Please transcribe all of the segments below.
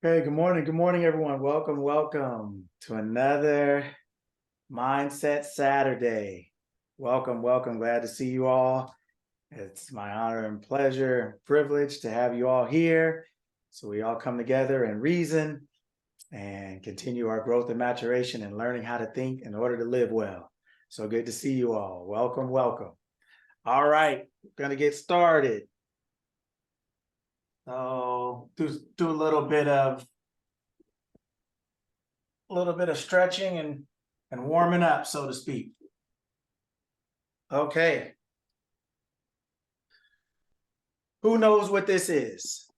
Hey, good morning, everyone. Welcome to another Mindset Saturday. Welcome. Glad to see you all. It's my honor and pleasure and privilege to have you all here. So we all come together and reason and continue our growth and maturation and learning how to think in order to live well. So good to see you all. Welcome. All right, gonna get started. So do a little bit of stretching and warming up, so to speak. Okay. Who knows what this is?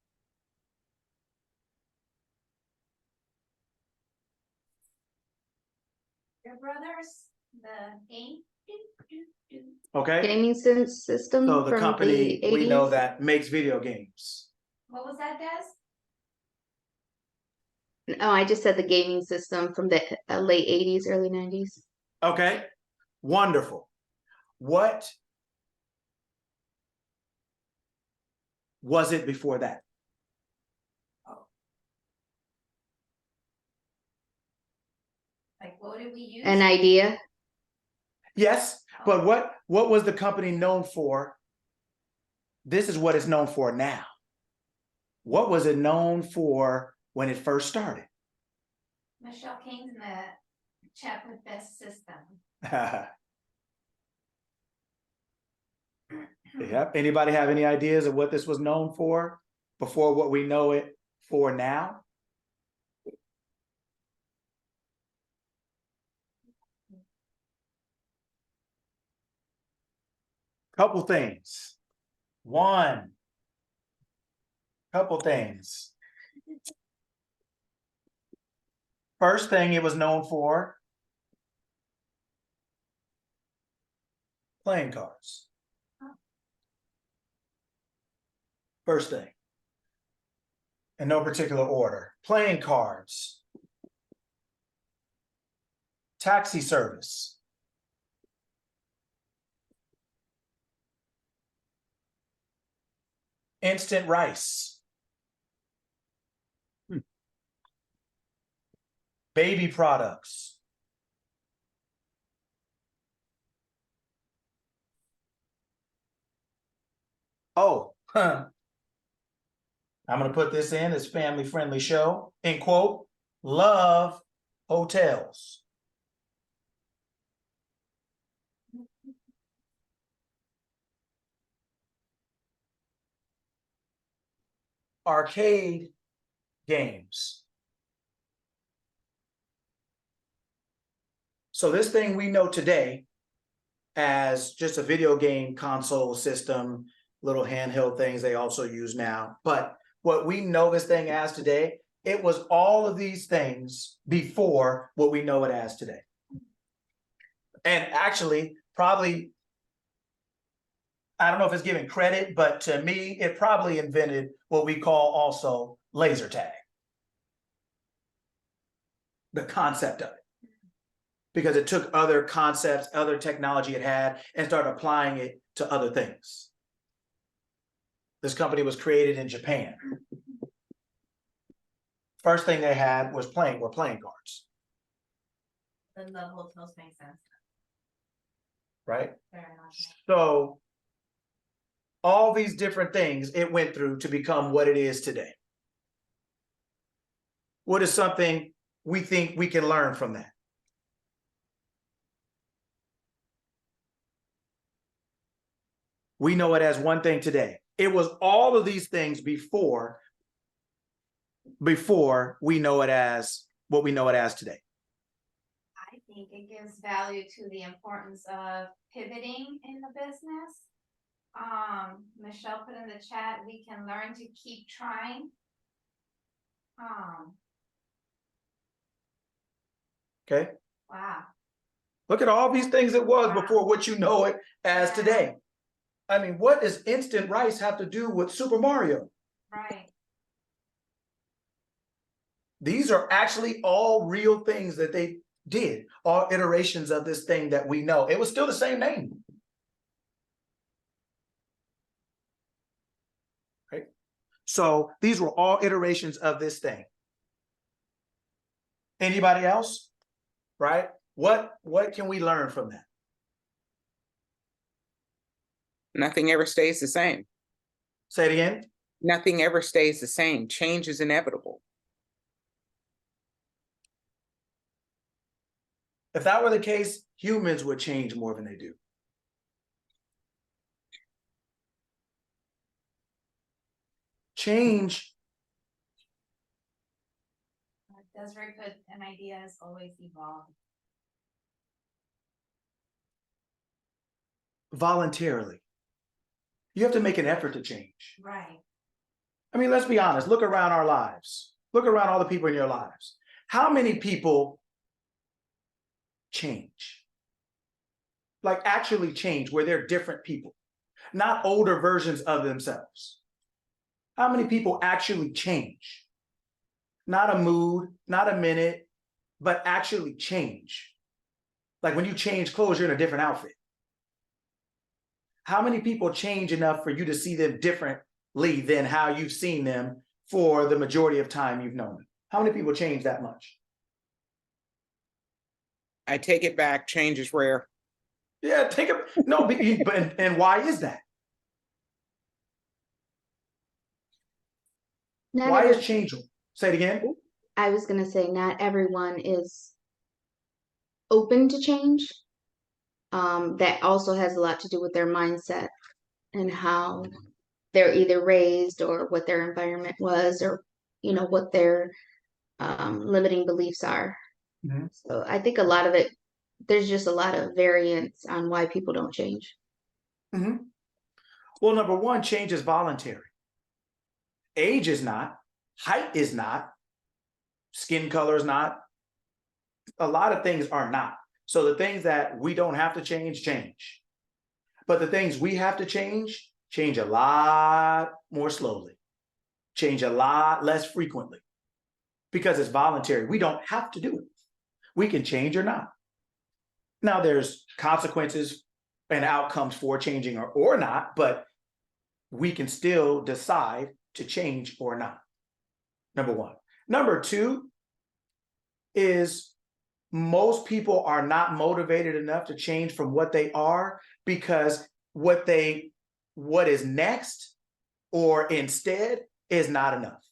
Your brothers, the game. Okay. Gaming system So the from company the 80s. we know that makes video games. What was that, Des? Oh, I just said the gaming system from the late 80s, early 90s. Okay. Wonderful. What was it before that? Like, what did we use? An idea. Yes, but what was the company known for? This is what it's known for now. What was it known for when it first started? Michelle King's in the chat with best system. Yeah. Anybody have any ideas of what this was known for before what we know it for now? Couple things. Couple things. First thing it was known for, playing cards. First thing. In no particular order. Playing cards. Taxi service. Instant rice. Baby products. Oh, I'm going to put this in as family-friendly show. In quote, love hotels. Arcade games. So this thing we know today as just a video game console system, little handheld things they also use now. But what we know this thing as today, it was all of these things before what we know it as today. And actually, probably, I don't know if it's giving credit, but to me, it probably invented what we call also laser tag. The concept of it. Because it took other concepts, other technology it had, and started applying it to other things. This company was created in Japan. First thing they had was playing cards. The love hotels make sense. Right? Fair enough. So all these different things it went through to become what it is today. What is something we think we can learn from that? We know it as one thing today. It was all of these things before we know it as what we know it as today. I think it gives value to the importance of pivoting in the business. Michelle put in the chat, we can learn to keep trying. Okay. Wow. Look at all these things it was before what you know it as today. I mean, what does instant rice have to do with Super Mario? Right. These are actually all real things that they did, all iterations of this thing that we know. It was still the same name. Right? So these were all iterations of this thing. Anybody else? Right? What can we learn from that? Nothing ever stays the same. Say it again. Nothing ever stays the same. Change is inevitable. If that were the case, humans would change more than they do. Change, Desiree put an idea is always evolve. voluntarily. You have to make an effort to change. Right. I mean, let's be honest. Look around our lives. Look around all the people in your lives. How many people change? Like actually change, where they're different people, not older versions of themselves. How many people actually change? Not a mood, not a minute, but actually change. Like when you change clothes, you're in a different outfit. How many people change enough for you to see them differently than how you've seen them for the majority of time you've known them? How many people change that much? I take it back. Change is rare. Yeah, take a no, but and why is that? Not Why every- is change? Say it again. I was gonna say not everyone is open to change. That also has a lot to do with their mindset and how they're either raised or what their environment was, or what their limiting beliefs are. Mhm. So I think a lot of it, there's just a lot of variance on why people don't change. Mm-hmm. Well, number one, change is voluntary. Age is not, height is not, skin color is not. A lot of things are not. So the things that we don't have to change, change. But the things we have to change a lot more slowly, change a lot less frequently, because it's voluntary. We don't have to do it. We can change or not. Now there's consequences and outcomes for changing or not, but we can still decide to change or not. Number one. Number two is most people are not motivated enough to change from what they are, because what is next or instead is not enough.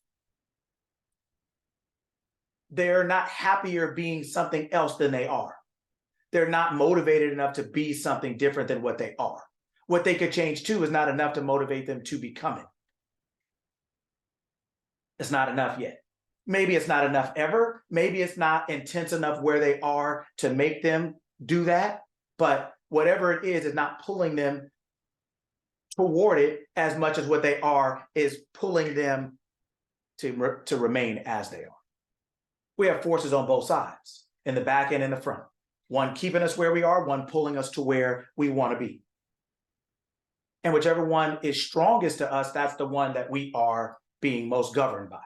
They're not happier being something else than they are. They're not motivated enough to be something different than what they are. What they could change to is not enough to motivate them to become it. It's not enough yet. Maybe it's not enough ever. Maybe it's not intense enough where they are to make them do that. But whatever it is not pulling them toward it as much as what they are is pulling them to remain as they are. We have forces on both sides, in the back and in the front. One keeping us where we are, one pulling us to where we want to be. And whichever one is strongest to us, that's the one that we are being most governed by.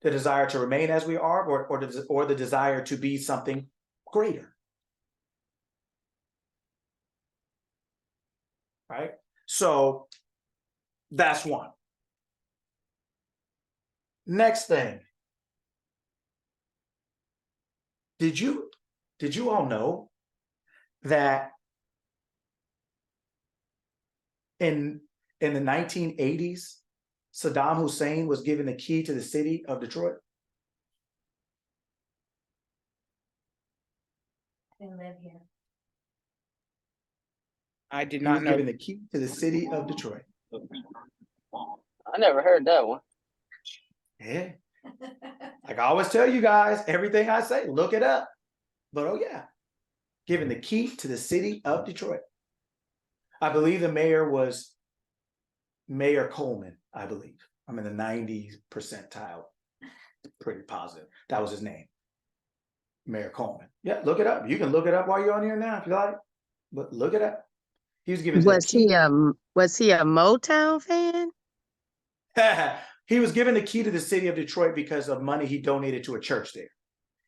The desire to remain as we are, or the desire to be something greater. Right? So that's one. Next thing. Did you all know that in the 1980s, Saddam Hussein was given the key to the city of Detroit? I didn't live here. I did He not was know. given the key to the city of Detroit. I never heard that one. Yeah. Like I always tell you guys, everything I say, look it up. But oh yeah, given the key to the city of Detroit. I believe the mayor was Mayor Coleman, I believe. I'm in the 90s percentile. Pretty positive. That was his name. Mayor Coleman. Yeah, look it up. You can look it up while you're on here now if you like. But look it up. He was given Was the key. was he a Motown fan? He was given the key to the city of Detroit because of money he donated to a church there.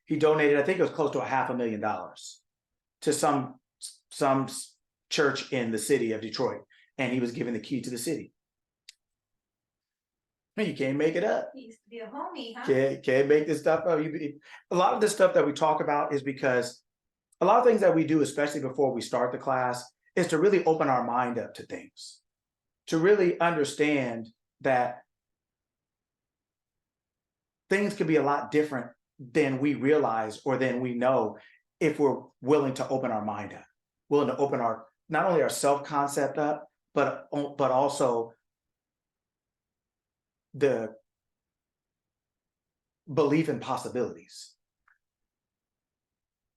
He donated, I think it was close to $500,000 to some church in the city of Detroit. And he was given the key to the city. You can't make it up. He used to be a homie, huh? Can't make this stuff up. A lot of this stuff that we talk about is because a lot of things that we do, especially before we start the class, is to really open our mind up to things, to really understand that things could be a lot different than we realize or than we know if we're willing to open our mind up, willing to open our, not only our self-concept up, but also the belief in possibilities.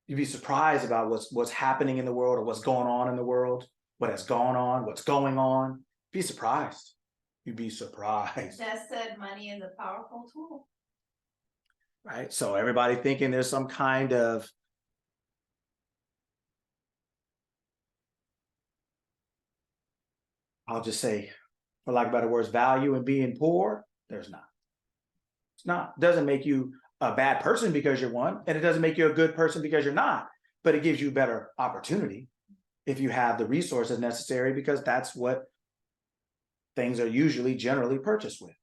You'd be surprised about what's happening in the world or what's going on in the world, what has gone on, what's going on. Be surprised. You'd be surprised. Just said money is a powerful tool. Right? So everybody thinking there's some kind of I'll just say, for lack of better words, value in being poor. There's not. It's not. It doesn't make you a bad person because you're one, and it doesn't make you a good person because you're not, but it gives you better opportunity if you have the resources necessary, because that's what things are usually generally purchased with.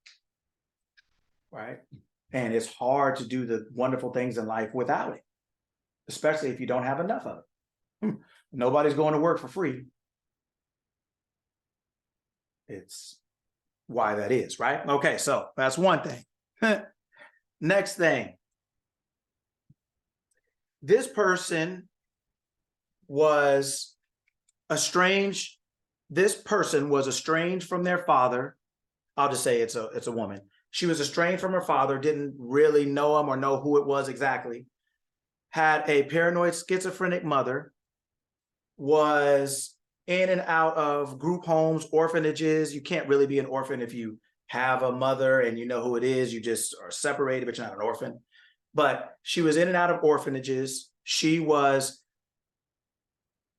Right? And it's hard to do the wonderful things in life without it, especially if you don't have enough of it. Nobody's going to work for free. It's why that is, right? Okay, so that's one thing. Next thing. This person was estranged. This person was estranged from their father. I'll just say it's a woman. She was estranged from her father, didn't really know him or know who it was exactly. Had a paranoid schizophrenic mother, was in and out of group homes, orphanages. You can't really be an orphan if you have a mother and you know who it is. You just are separated, but you're not an orphan. But she was in and out of orphanages. She was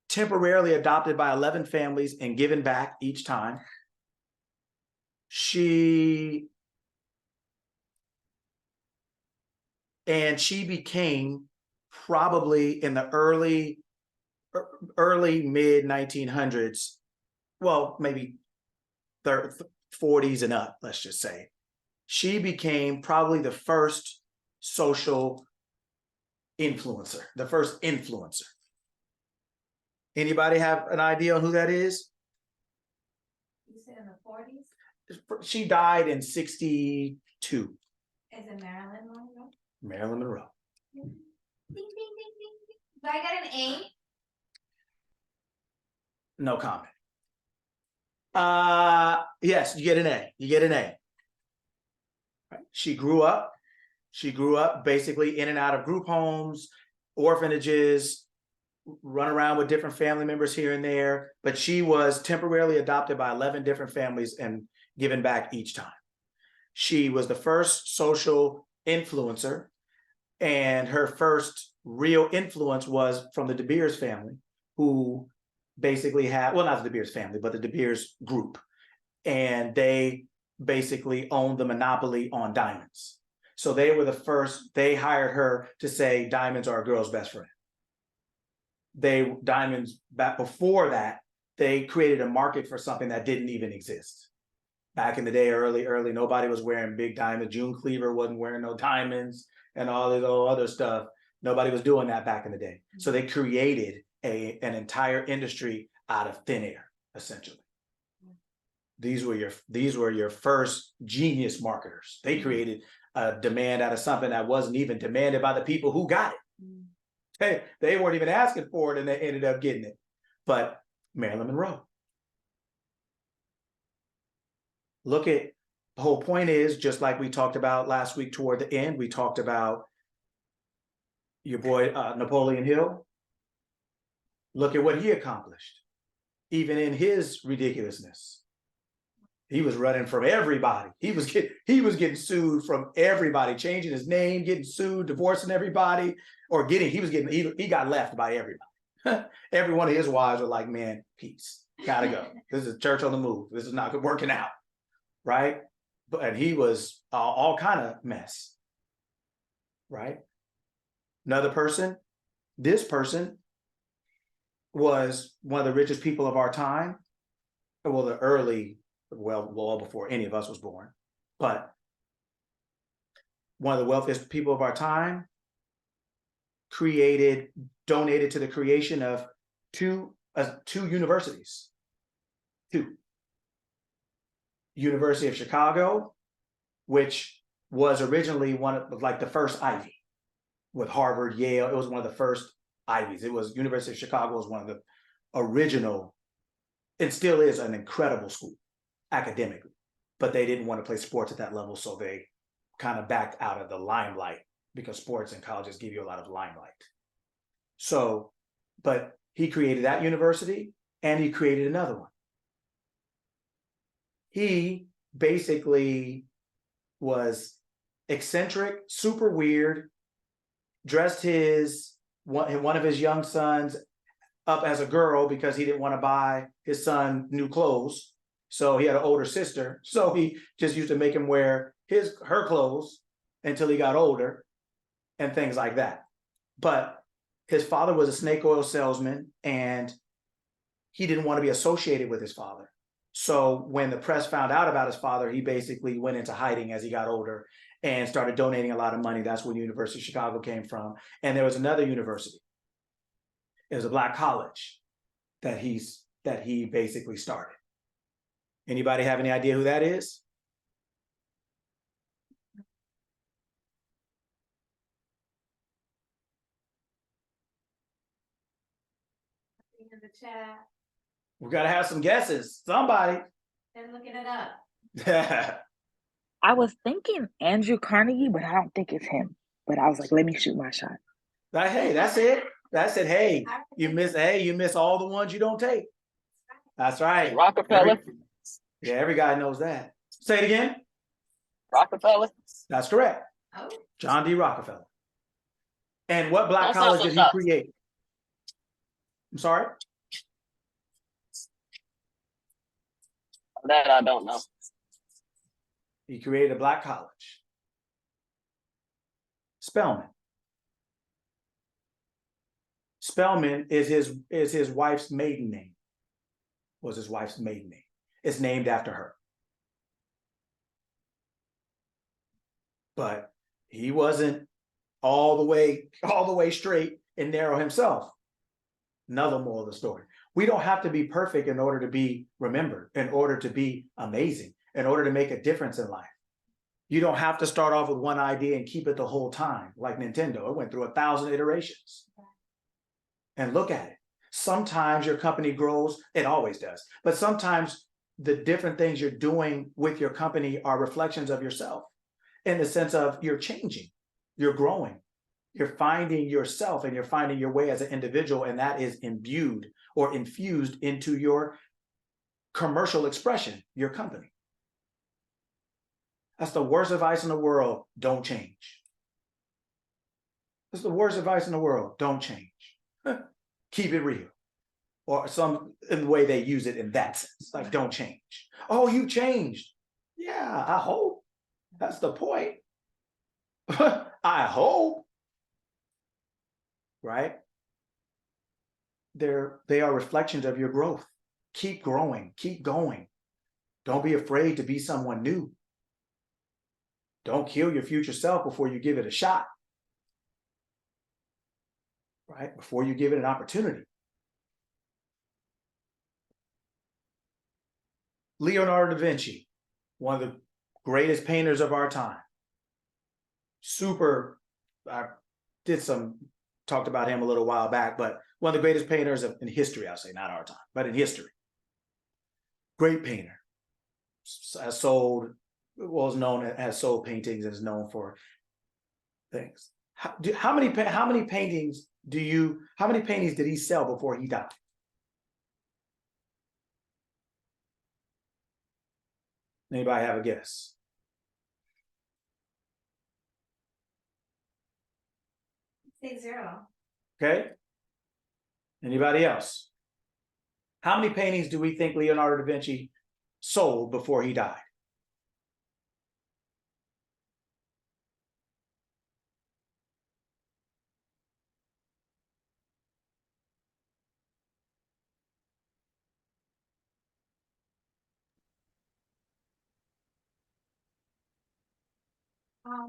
temporarily adopted by 11 families and given back each time. She became, probably in the early mid 1900s, well, maybe 40s and up, let's just say, she became probably the first social influencer, the first influencer. Anybody have an idea on who that is? You said in the 40s? She died in 62. Is it Marilyn Monroe? Marilyn Monroe. Ding, ding, ding, ding, ding. Do I get an A? No comment. Yes, you get an A. You get an A. Right. She grew up basically in and out of group homes, orphanages, run around with different family members here and there, but she was temporarily adopted by 11 different families and given back each time. She was the first social influencer, and her first real influence was from the De Beers family, who basically had, well, not the De Beers family, but the De Beers group. And they basically owned the monopoly on diamonds. So they were the first, they hired her to say diamonds are a girl's best friend. Diamonds, back before that, they created a market for something that didn't even exist. Back in the day, early, nobody was wearing big diamonds. June Cleaver wasn't wearing no diamonds and all this other stuff. Nobody was doing that back in the day. So they created an entire industry out of thin air, essentially. These were your first genius marketers. They created a demand out of something that wasn't even demanded by the people who got it. They weren't even asking for it, and they ended up getting it. But Marilyn Monroe. Look at, the whole point is, just like we talked about last week toward the end, we talked about your boy Napoleon Hill. Look at what he accomplished, even in his ridiculousness. He was running from everybody. He was getting sued from everybody, changing his name, getting sued, divorcing everybody, or he got left by everybody. Every one of his wives were like, man, peace, gotta go. This is church on the move. This is not working out, right? But he was all kind of mess, right? Another person, this person was one of the richest people of our time. Well, well, before any of us was born, but one of the wealthiest people of our time donated to the creation of two universities. Two. University of Chicago, which was originally one of like the first Ivy with Harvard, Yale. It was one of the first Ivies. It was University of Chicago was one of the original, it still is an incredible school academically, but they didn't want to play sports at that level. So they kind of backed out of the limelight because sports and colleges give you a lot of limelight. So, but he created that university and he created another one. He basically was eccentric, super weird, dressed one of his young sons up as a girl because he didn't want to buy his son new clothes. So he had an older sister. So he just used to make him wear her clothes until he got older and things like that. But his father was a snake oil salesman and he didn't want to be associated with his father. So when the press found out about his father, he basically went into hiding as he got older and started donating a lot of money. That's where the University of Chicago came from. And there was another university. It was a black college that he basically started. Anybody have any idea who that is? In the chat, We got to have some guesses. Somebody. they're looking it up. I was thinking Andrew Carnegie, but I don't think it's him. But I was like, let me shoot my shot. Hey, that's it. That's it. Hey, you miss all the ones you don't take. That's right. Rockefeller. Every guy knows that. Say it again. Rockefeller. That's correct. Oh, John D. Rockefeller. And what black Don't sound college so did he tough. create? I'm sorry? That I don't know. He created a black college. Spelman. Spelman is his wife's maiden name. Was his wife's maiden name. It's named after her. But he wasn't all the way straight and narrow himself. Another moral of the story. We don't have to be perfect in order to be remembered, in order to be amazing, in order to make a difference in life. You don't have to start off with one idea and keep it the whole time, like Nintendo. It went through 1,000 iterations. And look at it. Sometimes your company grows, it always does. But sometimes the different things you're doing with your company are reflections of yourself in the sense of you're changing, you're growing, you're finding yourself and you're finding your way as an individual, and that is imbued or infused into your commercial expression, your company. That's the worst advice in the world. Don't change. That's the worst advice in the world. Don't change. Keep it real. Or some in the way they use it in that sense. Like, don't change. Oh, you changed. Yeah, I hope. That's the point. I hope. Right? They are reflections of your growth. Keep growing. Keep going. Don't be afraid to be someone new. Don't kill your future self before you give it a shot. Right? Before you give it an opportunity. Leonardo da Vinci, one of the greatest painters of our time. I talked about him a little while back, but one of the greatest painters in history, I'll say, not our time, but in history. Great painter. Has sold paintings and is known for things. How many paintings did he sell before he died? Anybody have a guess? say 0. Okay. Anybody else? How many paintings do we think Leonardo da Vinci sold before he died?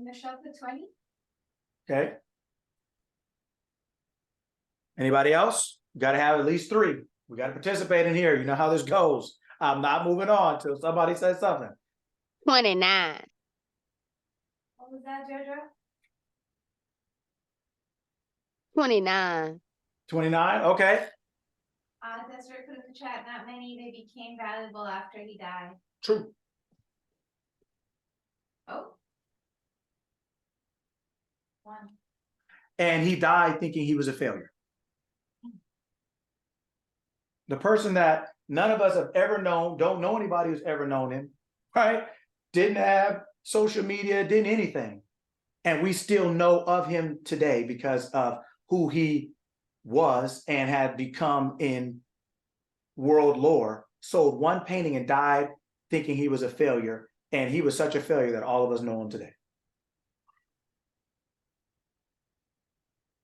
Michelle put 20. Okay. Anybody else? Got to have at least 3. We got to participate in here. You know how this goes. I'm not moving on till somebody says something. 29. What was that, Jojo? 29. 29. Okay. Desiree put in the chat, not many, they became valuable after he died. True. Oh. 1. And he died thinking he was a failure. The person that none of us have ever known, don't know anybody who's ever known him, right? Didn't have social media, didn't anything. And we still know of him today because of who he was and had become in world lore. Sold 1 painting and died thinking he was a failure. And he was such a failure that all of us know him today.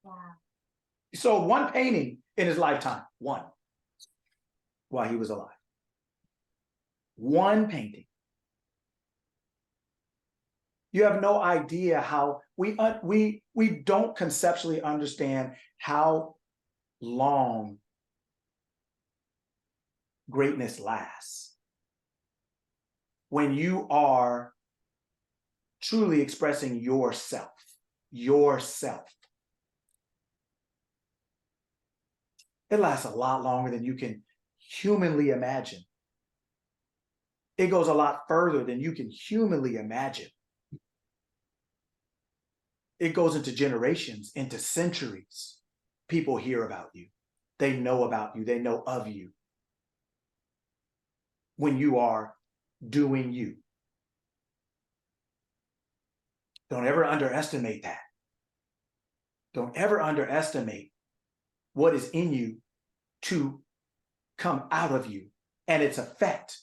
Wow. He sold 1 painting in his lifetime, 1, while he was alive. 1 painting. You have no idea how we don't conceptually understand how long greatness lasts. When you are truly expressing yourself. It lasts a lot longer than you can humanly imagine. It goes a lot further than you can humanly imagine. It goes into generations, into centuries. People hear about you. They know about you. They know of you. When you are doing you. Don't ever underestimate that. Don't ever underestimate what is in you to come out of you and its effect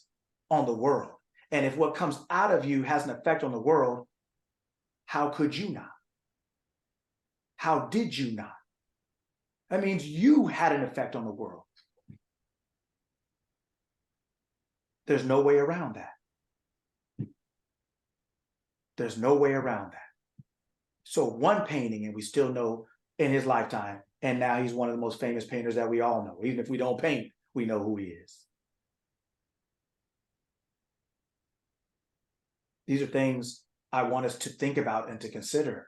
on the world. And if what comes out of you has an effect on the world, how could you not? How did you not? That means you had an effect on the world. There's no way around that. There's no way around that. So 1 painting, and we still know in his lifetime, and now he's one of the most famous painters that we all know. Even if we don't paint, we know who he is. These are things I want us to think about and to consider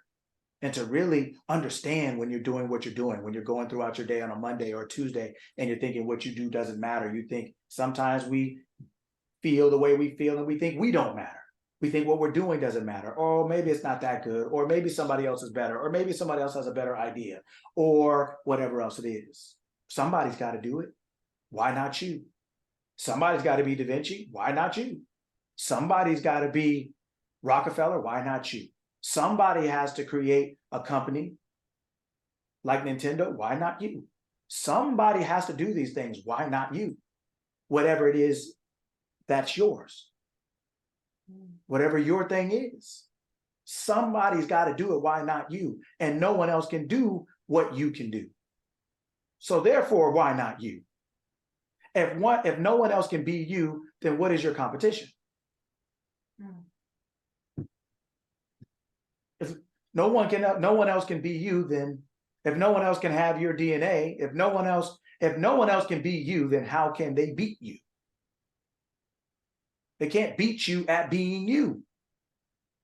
and to really understand when you're doing what you're doing, when you're going throughout your day on a Monday or a Tuesday and you're thinking what you do doesn't matter. You think sometimes we feel the way we feel and we think we don't matter. We think what we're doing doesn't matter. Or maybe it's not that good. Or maybe somebody else is better. Or maybe somebody else has a better idea. Or whatever else it is. Somebody's got to do it. Why not you? Somebody's got to be Da Vinci. Why not you? Somebody's got to be Rockefeller. Why not you? Somebody has to create a company like Nintendo. Why not you? Somebody has to do these things. Why not you? Whatever it is, that's yours. Whatever your thing is, somebody's got to do it. Why not you? And no one else can do what you can do. So therefore, why not you? If no one else can be you, then what is your competition? If no one else can be you, then if no one else can have your DNA, if no one else can be you, then how can they beat you? They can't beat you at being you.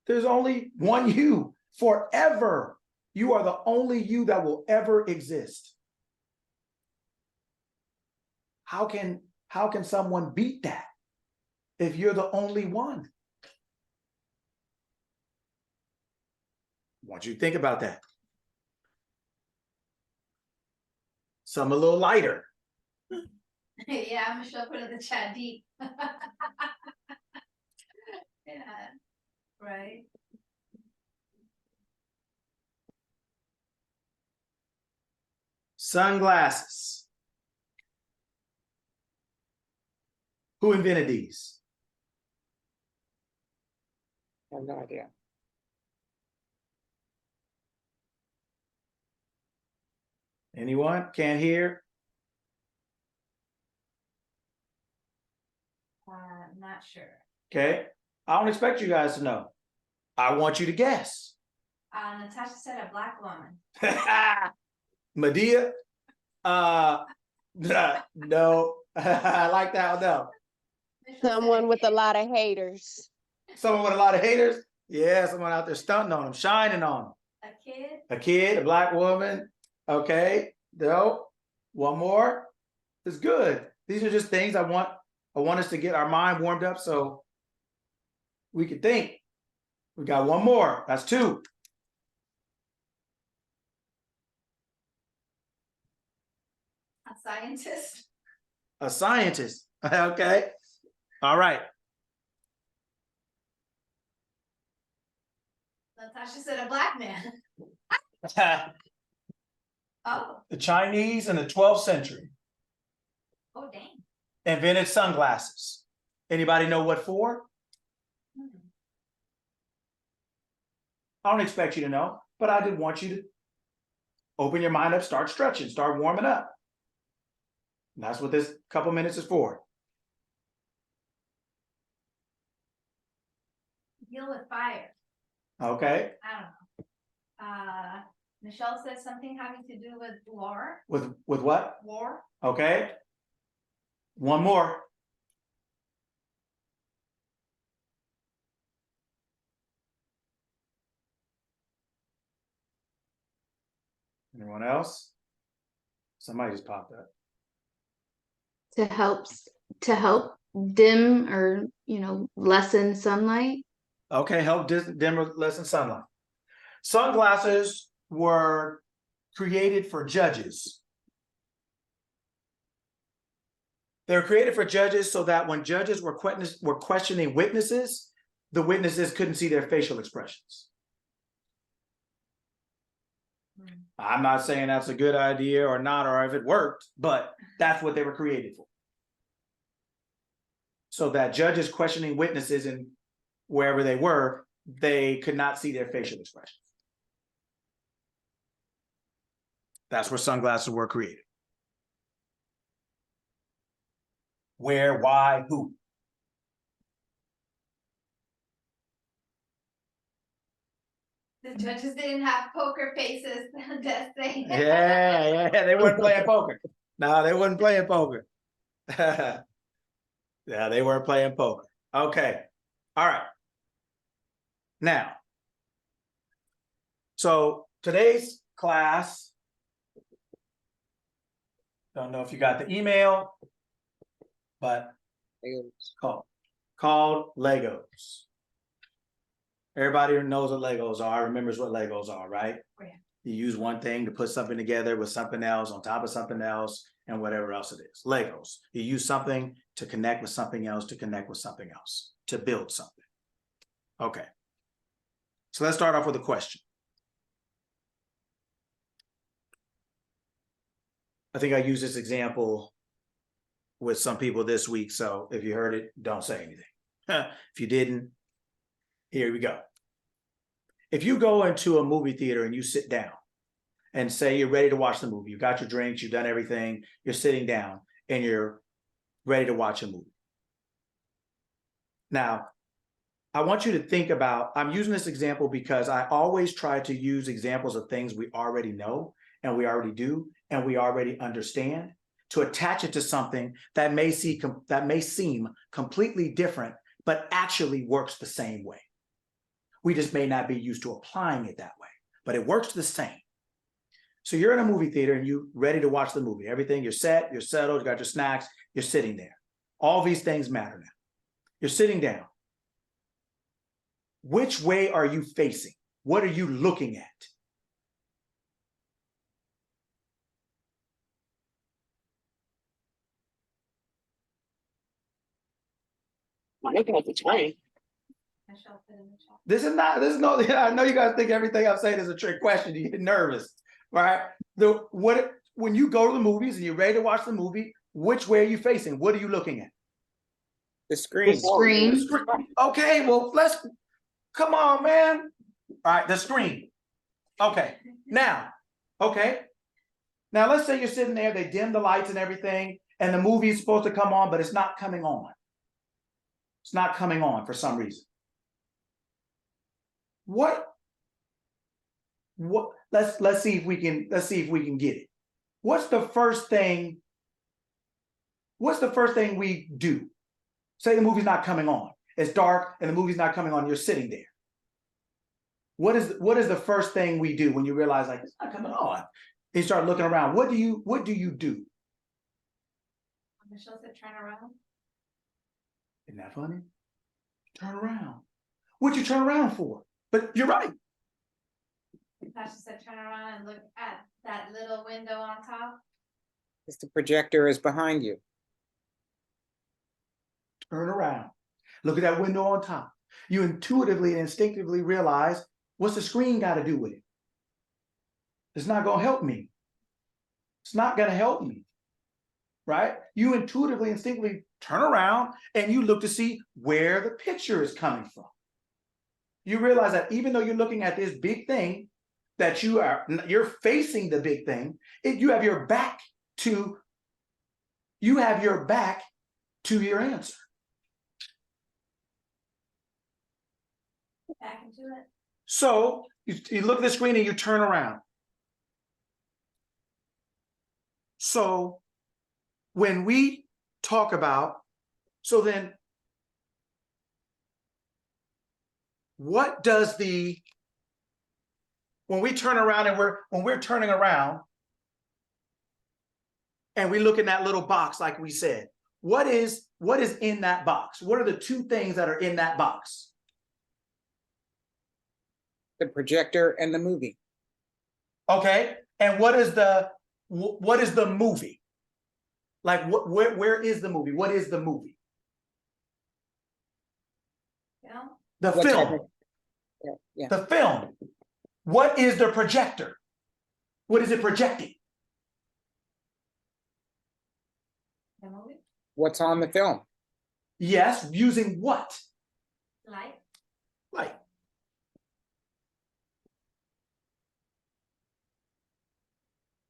There's only one you forever. You are the only you that will ever exist. How can someone beat that if you're the only one? I want you to think about that. Some a little lighter. Yeah, Michelle put in the chat deep. Yeah, right. Sunglasses. Who invented these? I have no idea. Anyone? Can't hear? Not sure. Okay. I don't expect you guys to know. I want you to guess. Natasha said a black woman. Medea? No. I like that one though. Michelle said Someone with a kid. lot of haters. Someone with a lot of haters? Yeah, someone out there stunting on them, shining on them. A kid. A kid, a black woman. Okay, no. One more. It's good. These are just things I want us to get our mind warmed up so we can think. We got one more. That's two. A scientist. A scientist. Okay. All right. Natasha said a black man. Oh, The Chinese in the 12th century oh dang. invented sunglasses. Anybody know what for? Hmm. I don't expect you to know, but I did want you to open your mind up, start stretching, start warming up. And that's what this couple minutes is for. Deal with fire. Okay. I don't know. Michelle said something having to do with war. With what? War. Okay. One more. Anyone else? Somebody just popped up. To help dim or lessen sunlight. Okay, help dim or lessen sunlight. Sunglasses were created for judges. They were created for judges so that when judges were questioning witnesses, the witnesses couldn't see their facial expressions. I'm not saying that's a good idea or not, or if it worked, but that's what they were created for. So that judges questioning witnesses and wherever they were, they could not see their facial expressions. That's where sunglasses were created. Where, why, who? The judges didn't have poker faces. That's saying. Yeah, they weren't playing poker. No, they weren't playing poker. Yeah, they weren't playing poker. Okay. All right. Now, so today's class, don't know if you got the email, but called Legos. Everybody knows what Legos are, remembers what Legos are, right? Yeah. You use one thing to put something together with something else on top of something else and whatever else it is. Legos. You use something to connect with something else, to connect with something else, to build something. Okay. So let's start off with a question. I think I used this example with some people this week, so if you heard it, don't say anything. If you didn't, here we go. If you go into a movie theater and you sit down and say you're ready to watch the movie, you got your drinks, you've done everything, you're sitting down and you're ready to watch a movie. Now, I want you to think about, I'm using this example because I always try to use examples of things we already know and we already do and we already understand to attach it to something that may seem completely different, but actually works the same way. We just may not be used to applying it that way, but it works the same. So you're in a movie theater and you're ready to watch the movie. Everything, you're set, you're settled, you got your snacks, you're sitting there. All these things matter now. You're sitting down. Which way are you facing? What are you looking at? I'm looking at the screen. Michelle put in the chat. This is no, I know you guys think everything I'm saying is a trick question. You get nervous, right? When you go to the movies and you're ready to watch the movie, which way are you facing? What are you looking at? The screen. Screen. Okay, well, come on, man. All right, the screen. Okay, now, let's say you're sitting there, they dim the lights and everything, and the movie is supposed to come on, but it's not coming on. It's not coming on for some reason. what, let's see if we can get it. What's the first thing we do? Say the movie's not coming on. It's dark and the movie's not coming on. You're sitting there. What is the first thing we do when you realize like it's not coming on? You start looking around. What do you do? Michelle said turn around. Isn't that funny? Turn around. What'd you turn around for? But you're right. Tasha said turn around and look at that little window on top. Because the projector is behind you. Turn around. Look at that window on top. You intuitively and instinctively realize, what's the screen got to do with it? It's not going to help me. It's not going to help me. Right? You intuitively, instinctively turn around and you look to see where the picture is coming from. You realize that even though you're looking at this big thing, that you're facing the big thing, you have your back to your answer. Back into it. So you look at the screen and you turn around. So when we talk about, so then what does when we turn around and when we're turning around and we look in that little box, like we said, what is in that box? What are the two things that are in that box? The projector and the movie. Okay. And what is the movie? Like where is the movie? What is the movie? Film. The What type film. of- yeah. The film. What is the projector? What is it projecting? The movie. What's on the film? Yes, using what? Light. Light.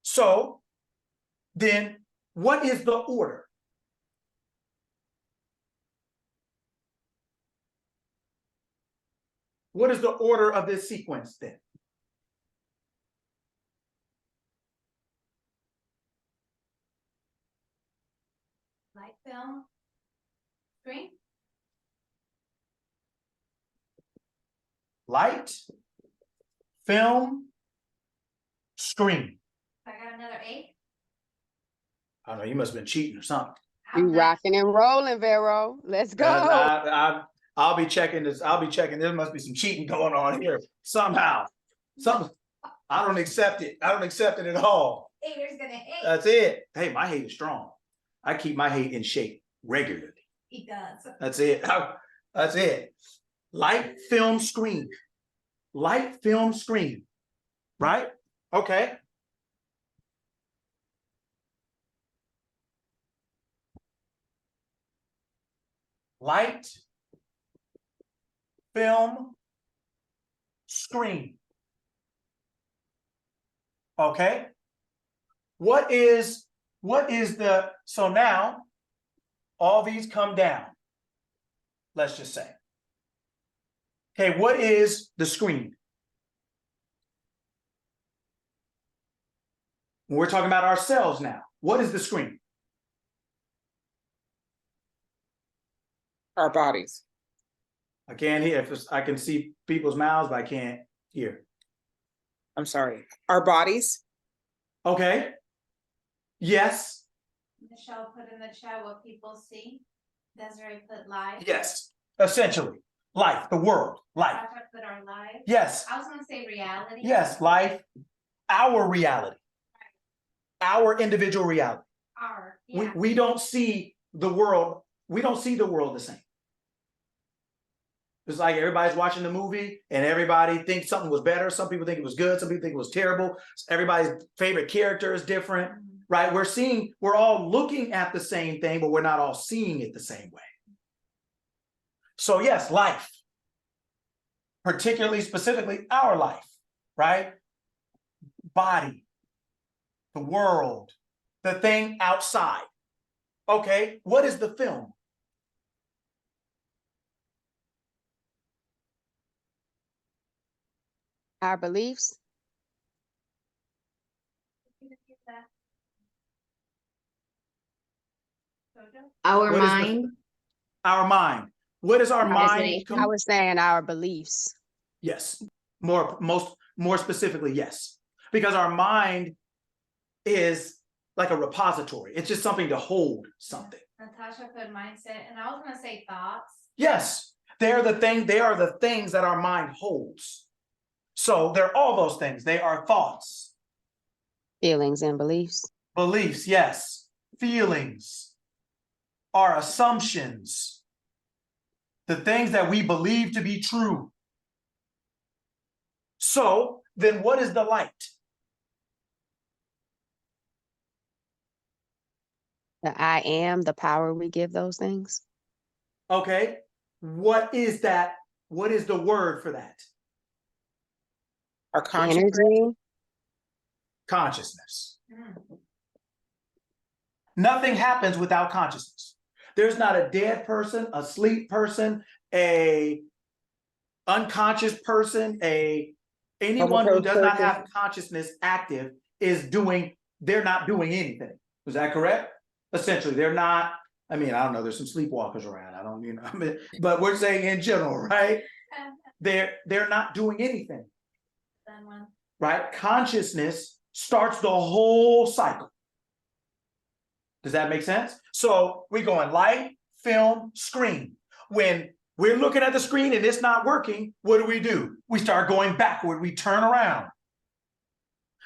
So then what is the order? What is the order of this sequence then? Light, film. Screen. Light, film, screen. I got another 8. I don't know, you must have been cheating or something. You rocking and rolling, Vero. Let's go. I'll be checking this. There must be some cheating going on here somehow. Something. I don't accept it. I don't accept it at all. Haters gonna hate. That's it. Hey, my hate is strong. I keep my hate in shape regularly. He does. That's it. That's it. Light, film, screen. Light, film, screen. Right? Okay. Light, film, screen. Okay. What is so now all these come down, let's just say. Okay, what is the screen? We're talking about ourselves now. What is the screen? Our bodies. I can't hear. I can see people's mouths, but I can't hear. I'm sorry. Our bodies. Okay. Yes. Michelle put in the chat what people see. Desiree put live. Yes. Essentially, life, the world, life. Tasha put our live. Yes. I was gonna say reality. Yes, life, our reality, our individual reality. Our. Yeah. We don't see the world. We don't see the world the same. It's like everybody's watching the movie and everybody thinks something was better. Some people think it was good. Some people think it was terrible. Everybody's favorite character is different, right? We're all looking at the same thing, but we're not all seeing it the same way. So yes, life, particularly specifically our life, right? Body, the world, the thing outside. Okay, what is the film? Our beliefs. Our What is the- mind. Our mind. What is our mind? Imagination. I was saying our beliefs. Yes. More specifically, yes. Because our mind is like a repository. It's just something to hold something. Natasha put mindset, and I was gonna say thoughts. Yes. They are the things that our mind holds. So they're all those things. They are thoughts, Feelings and beliefs. beliefs, yes, feelings, our assumptions, the things that we believe to be true. So then what is the light? The I am, the power we give those things. Okay. What is that? What is the word for that? Our consciousness. Energy. Consciousness. Mm. Nothing happens without consciousness. There's not a dead person, a sleep person, a unconscious person, anyone who does not have consciousness active they're not doing anything. Is that correct? Essentially, they're not, I mean, I don't know, there's some sleepwalkers around. I don't, but we're saying in general, right? They're not doing anything. Right? Consciousness starts the whole cycle. Does that make sense? So we go in light, film, screen. When we're looking at the screen and it's not working, what do? We start going backward, we turn around.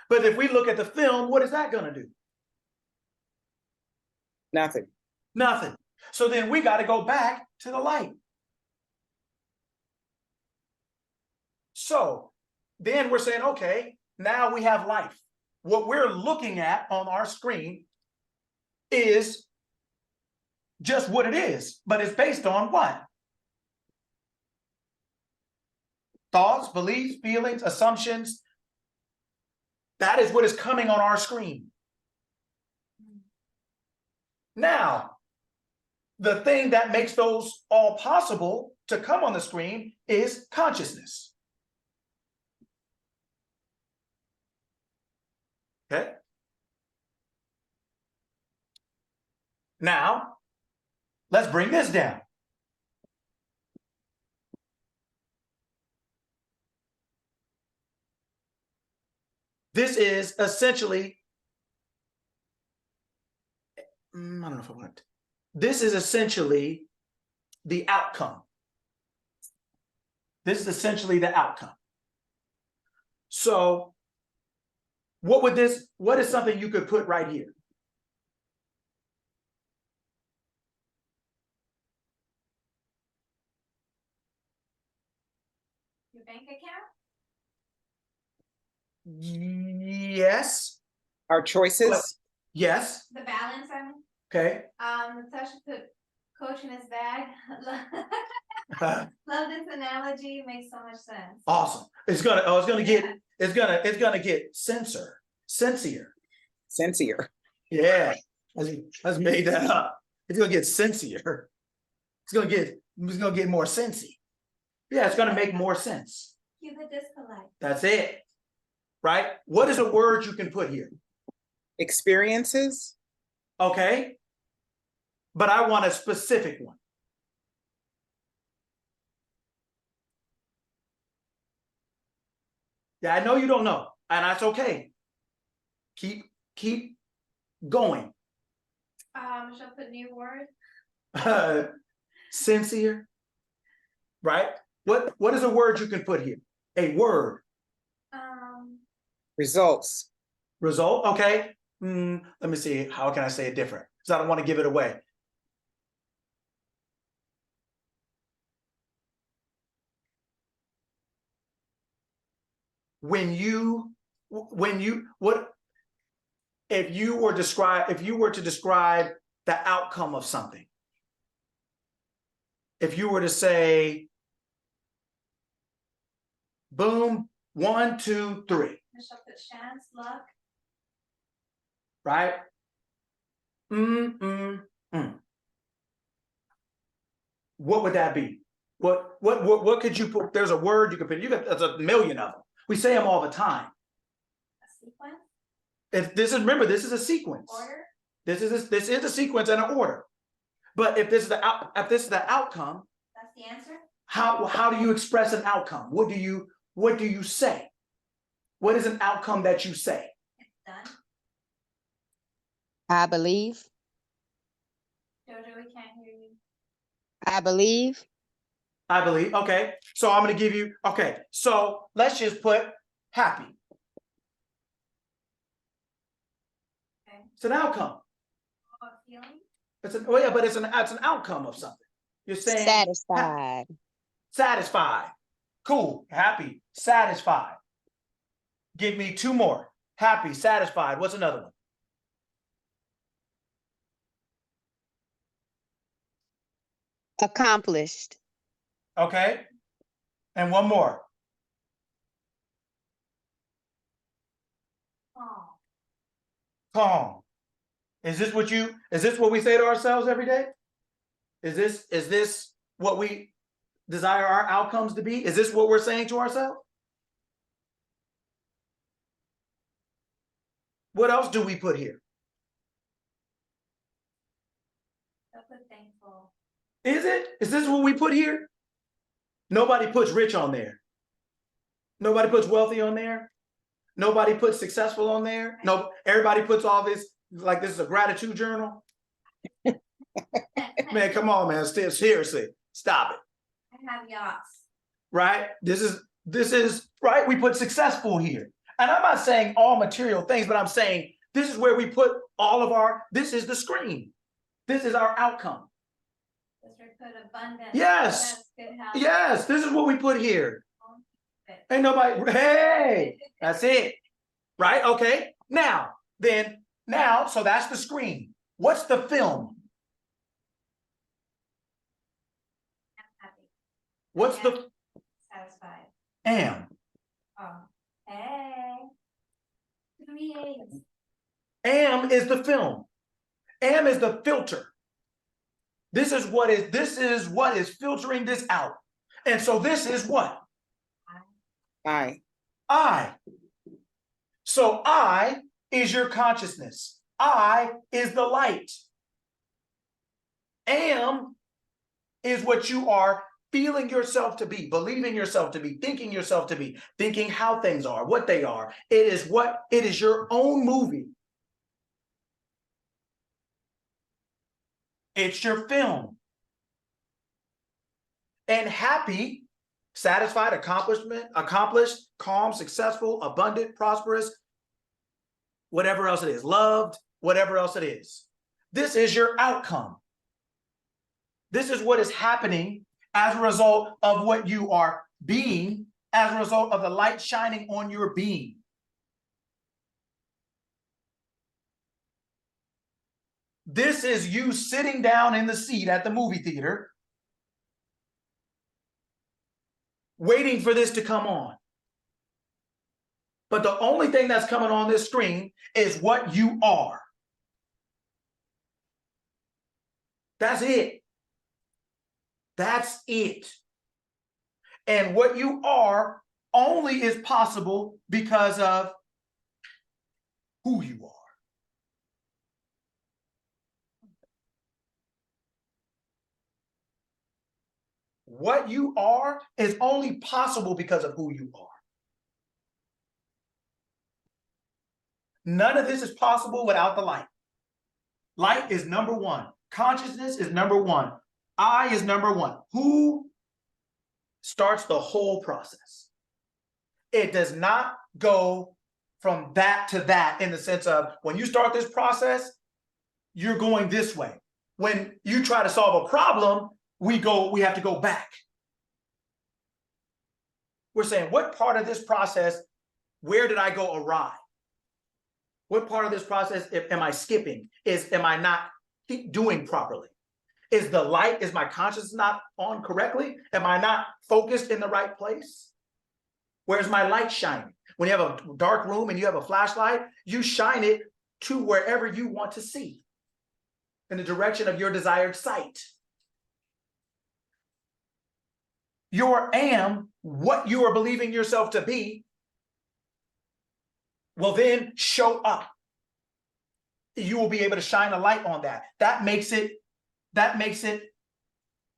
But if we look at the film, what is that gonna do? Nothing. Nothing. So then we got to go back to the light. So then we're saying, okay, now we have life. What we're looking at on our screen is just what it is, but it's based on what? Thoughts, beliefs, feelings, assumptions. That is what is coming on our screen. Now, the thing that makes those all possible to come on the screen is consciousness. Okay. Now, let's bring this down. This is essentially, I don't know if I want. This is essentially the outcome. This is essentially the outcome. So what is something you could put right here? Your bank account? Yes. Our choices. Yes. The balance, I mean. Okay. Natasha put coach in his bag. Love this analogy, makes so much sense. Awesome. It's gonna get sincere. Yeah. Let's make that up. It's gonna get sincere. It's gonna get more sensey. Yeah, it's gonna make more sense. Cue the disco light. That's it. Right? What is a word you can put here? Experiences. Okay. But I want a specific one. Yeah, I know you don't know, and that's okay. Keep going. Michelle put new word. Sincere. Right? What is a word you can put here? A word. Results. Result. Okay. Let me see. How can I say it different? Because I don't want to give it away. If you were to describe the outcome of something, if you were to say, boom, 1, 2, 3. Michelle put chance, luck. Right? What would that be? What could you put? There's a word you could put. There's a million of them. We say them all the time. A sequence, If this is, remember, this is a sequence. order, This is a sequence and an order. But if this is the outcome, that's the answer? how do you express an outcome? What do you say? What is an outcome that you say? It's done. I believe. Jojo, we can't hear you. I believe. I believe. Okay. So I'm going to give you, okay. So let's just put happy. Okay. It's an outcome. A feeling? Well, yeah, but it's an outcome of something. You're saying Satisfied. satisfied. Cool. Happy. Satisfied. Give me two more. Happy. Satisfied. What's another one? Accomplished. Okay. And one more. Oh, Calm. Is this what we say to ourselves every day? Is this what we desire our outcomes to be? Is this what we're saying to ourselves? What else do we put here? so good, thankful. Is it? Is this what we put here? Nobody puts rich on there. Nobody puts wealthy on there. Nobody puts successful on there. No, everybody puts all this, like this is a gratitude journal. Man, come on, man. Seriously, stop it. I have yachts. Right? This is right. We put successful here. And I'm not saying all material things, but I'm saying this is where we put all of this is the screen. This is our outcome. This we put abundance. Yes. Success, good health. Yes, this is what we put here. Ain't nobody, hey, that's it. Right? Okay. Now, so that's the screen. What's the film? I'm happy. What's the Satisfied. am? Oh, hey. 3 A's. Am is the film. Am is the filter. This is what is filtering this out. And so this is what? I. I. So I is your consciousness. I is the light. Am is what you are feeling yourself to be, believing yourself to be, thinking yourself to be, thinking how things are, what they are. It is your own movie. It's your film. And happy, satisfied, accomplished, calm, successful, abundant, prosperous, whatever else it is, loved, whatever else it is. This is your outcome. This is what is happening as a result of what you are being, as a result of the light shining on your being. This is you sitting down in the seat at the movie theater, waiting for this to come on. But the only thing that's coming on this screen is what you are. That's it. That's it. And what you are only is possible because of who you are. What you are is only possible because of who you are. None of this is possible without the light. Light is number one. Consciousness is number one. I is number one. Who starts the whole process? It does not go from that to that in the sense of when you start this process, you're going this way. When you try to solve a problem, we have to go back. We're saying, what part of this process, where did I go awry? What part of this process am I skipping? Am I not doing properly? Is my consciousness not on correctly? Am I not focused in the right place? Where's my light shining? When you have a dark room and you have a flashlight, you shine it to wherever you want to see, in the direction of your desired sight. Your am, what you are believing yourself to be, will then show up. You will be able to shine a light on that. That makes it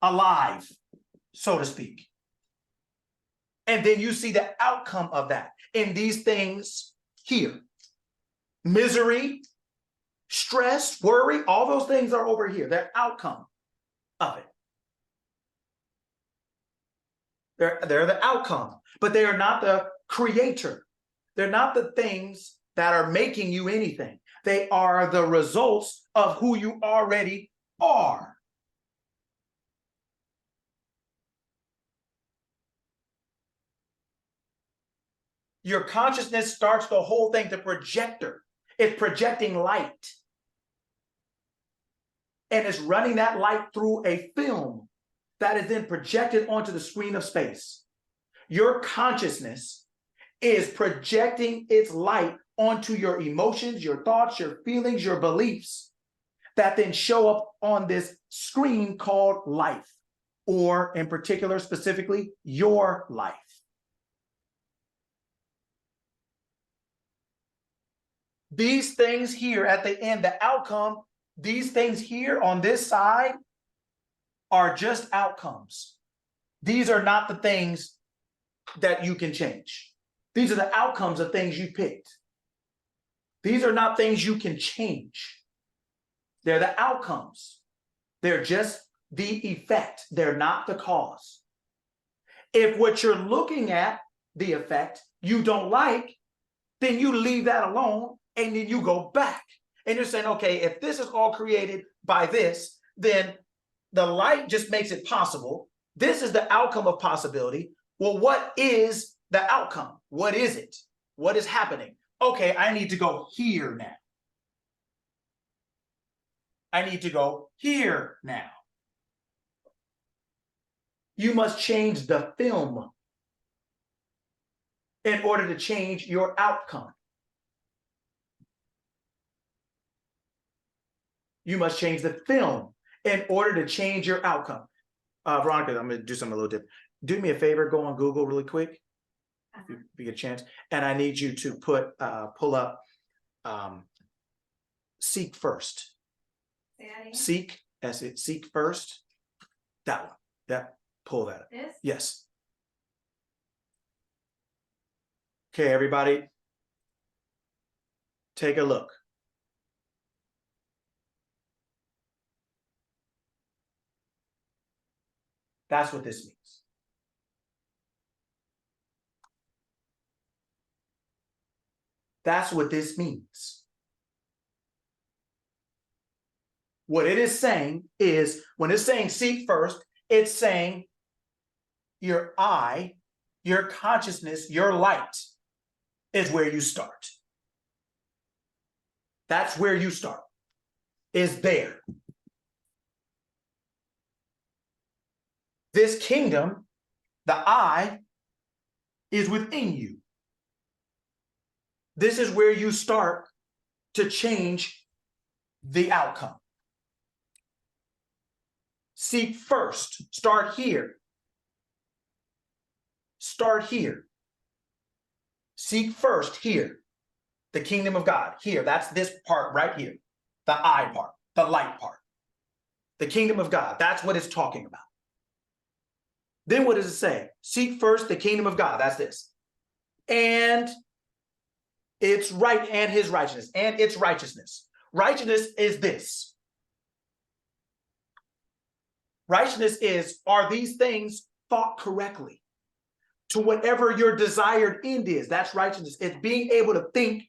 alive, so to speak. And then you see the outcome of that in these things here. Misery, stress, worry, all those things are over here. They're outcome of it. They're the outcome, but they are not the creator. They're not the things that are making you anything. They are the results of who you already are. Your consciousness starts the whole thing, the projector. It's projecting light. And it's running that light through a film that is then projected onto the screen of space. Your consciousness is projecting its light onto your emotions, your thoughts, your feelings, your beliefs that then show up on this screen called life, or in particular, specifically, your life. These things here at the end, the outcome, these things here on this side are just outcomes. These are not the things that you can change. These are the outcomes of things you picked. These are not things you can change. They're the outcomes. They're just the effect. They're not the cause. If what you're looking at, the effect, you don't like, then you leave that alone and then you go back. And you're saying, okay, if this is all created by this, then the light just makes it possible. This is the outcome of possibility. Well, what is the outcome? What is it? What is happening? Okay, I need to go here now. I need to go here now. You must change the film in order to change your outcome. You must change the film in order to change your outcome. Veronica, I'm going to do something a little different. Do me a favor, go on Google really quick, if you get a chance. And I need you to pull up Seek First. Seek, as it Seek First. That one. Yeah, pull that up. This? Yes. Okay, everybody. Take a look. That's what this means. That's what this means. What it is saying is, when it's saying seek first, it's saying your eye, your consciousness, your light is where you start. That's where you start, is there. This kingdom, the I, is within you. This is where you start to change the outcome. Seek first. Start here. Start here. Seek first here. The kingdom of God. Here. That's this part right here. The I part. The light part. The kingdom of God. That's what it's talking about. Then what does it say? Seek first the kingdom of God. That's this. And it's right, and his righteousness, and its righteousness. Righteousness is this. Righteousness is, are these things thought correctly to whatever your desired end is? That's righteousness. It's being able to think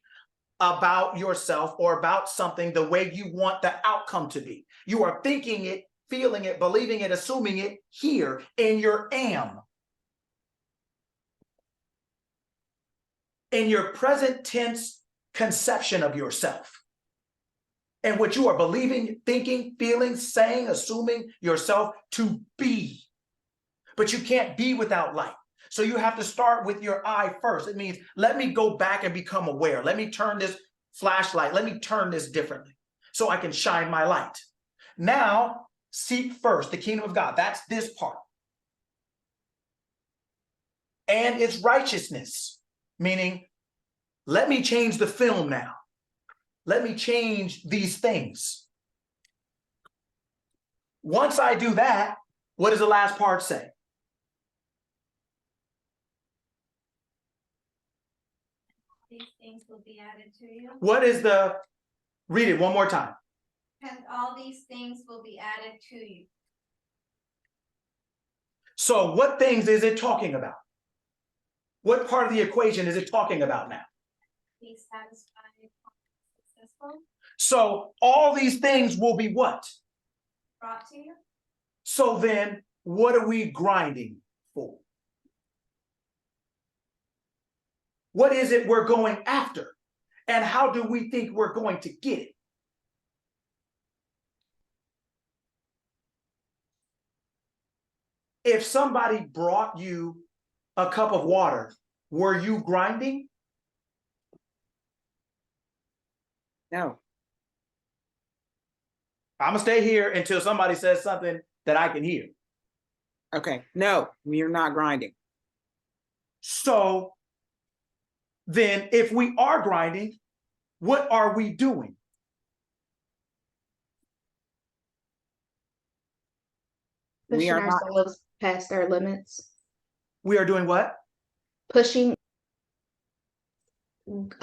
about yourself or about something the way you want the outcome to be. You are thinking it, feeling it, believing it, assuming it here in your am. In your present tense conception of yourself. And what you are believing, thinking, feeling, saying, assuming yourself to be. But you can't be without light. So you have to start with your eye first. It means, let me go back and become aware. Let me turn this flashlight. Let me turn this differently so I can shine my light. Now, seek first the kingdom of God. That's this part. And its righteousness, meaning Let me change the film now. Let me change these things. Once I do that, what does the last part say? These things will be added to you. What is the, read it one more time. And all these things will be added to you. So what things is it talking about? What part of the equation is it talking about now? Be satisfied, successful, So all these things will be what? brought to you. So then what are we grinding for? What is it we're going after? And how do we think we're going to get it? If somebody brought you a cup of water, were you grinding? No, I'm gonna stay here until somebody says something that I can hear. okay, no, you're not grinding. So then if we are grinding, what are we doing? We Pushing are not, ourselves past our limits. We are doing what? Pushing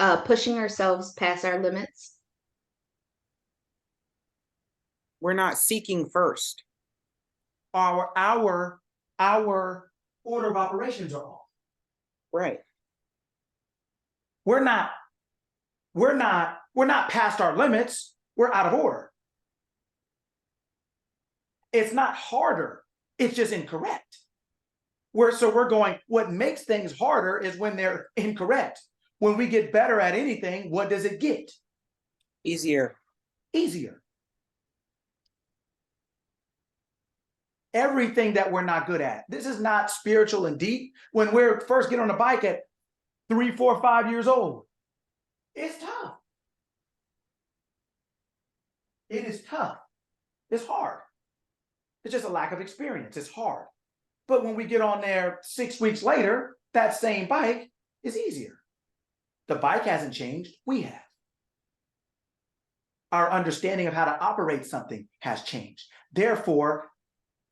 ourselves past our limits. we're not seeking first. Our order of operations are off. Right. We're not past our limits. We're out of order. It's not harder. It's just incorrect. We're going, what makes things harder is when they're incorrect. When we get better at anything, what does it get? Easier. Easier. Everything that we're not good at. This is not spiritual and deep. When we're first get on a bike at 3, 4, 5 years old, it's tough. It is tough. It's hard. It's just a lack of experience. It's hard. But when we get on there 6 weeks later, that same bike is easier. The bike hasn't changed. We have. Our understanding of how to operate something has changed. Therefore,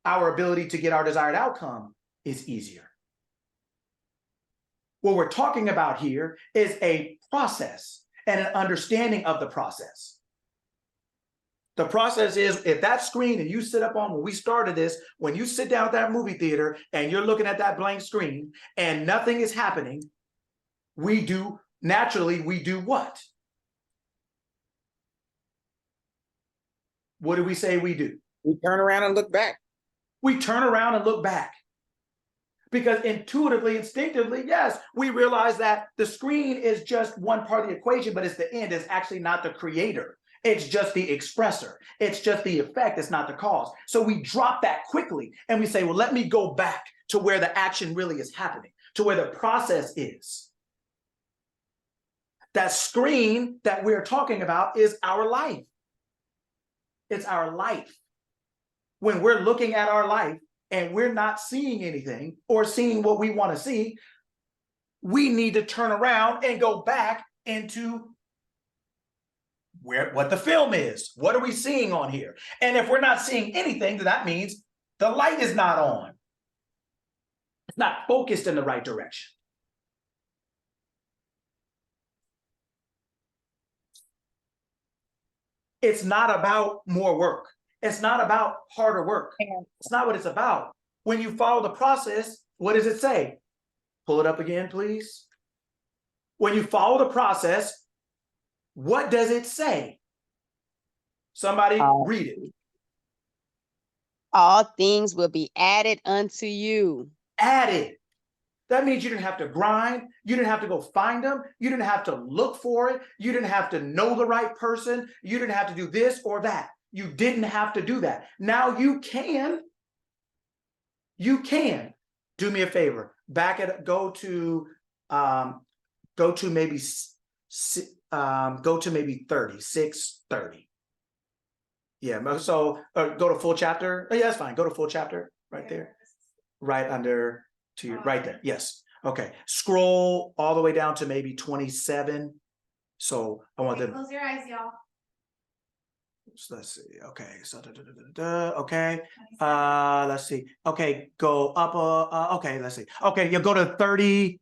our ability to get our desired outcome is easier. What we're talking about here is a process and an understanding of the process. The process is, if that screen and you sit up on, when we started this, when you sit down at that movie theater and you're looking at that blank screen and nothing is happening, we do what? What do we say we do? We turn around and look back. We turn around and look back. Because intuitively, instinctively, yes, we realize that the screen is just one part of the equation, but it's the end. It's actually not the creator. It's just the expressor. It's just the effect. It's not the cause. So we drop that quickly and we say, well, let me go back to where the action really is happening, to where the process is. That screen that we're talking about is our life. It's our life. When we're looking at our life and we're not seeing anything or seeing what we want to see, we need to turn around and go back into what the film is. What are we seeing on here? And if we're not seeing anything, then that means the light is not on. It's not focused in the right direction. It's not about more work. It's not about harder work. It's not what it's about. When you follow the process, what does it say? Pull it up again, please. When you follow the process, what does it say? Somebody read it. All things will be added unto you. Added. That means you didn't have to grind. You didn't have to go find them. You didn't have to look for it. You didn't have to know the right person. You didn't have to do this or that. You didn't have to do that. Now you can. You can. Do me a favor. Go to maybe 30, 6:30. Yeah, so go to full chapter. Oh, yeah, that's fine. Go to full chapter right there. Right under to your right there. Yes. Okay, scroll all the way down to maybe 27. So I want them. Close your eyes, y'all. So let's see. Okay, so okay. 27. Let's see. Okay, go up. Okay, let's see. Okay, you go to 30.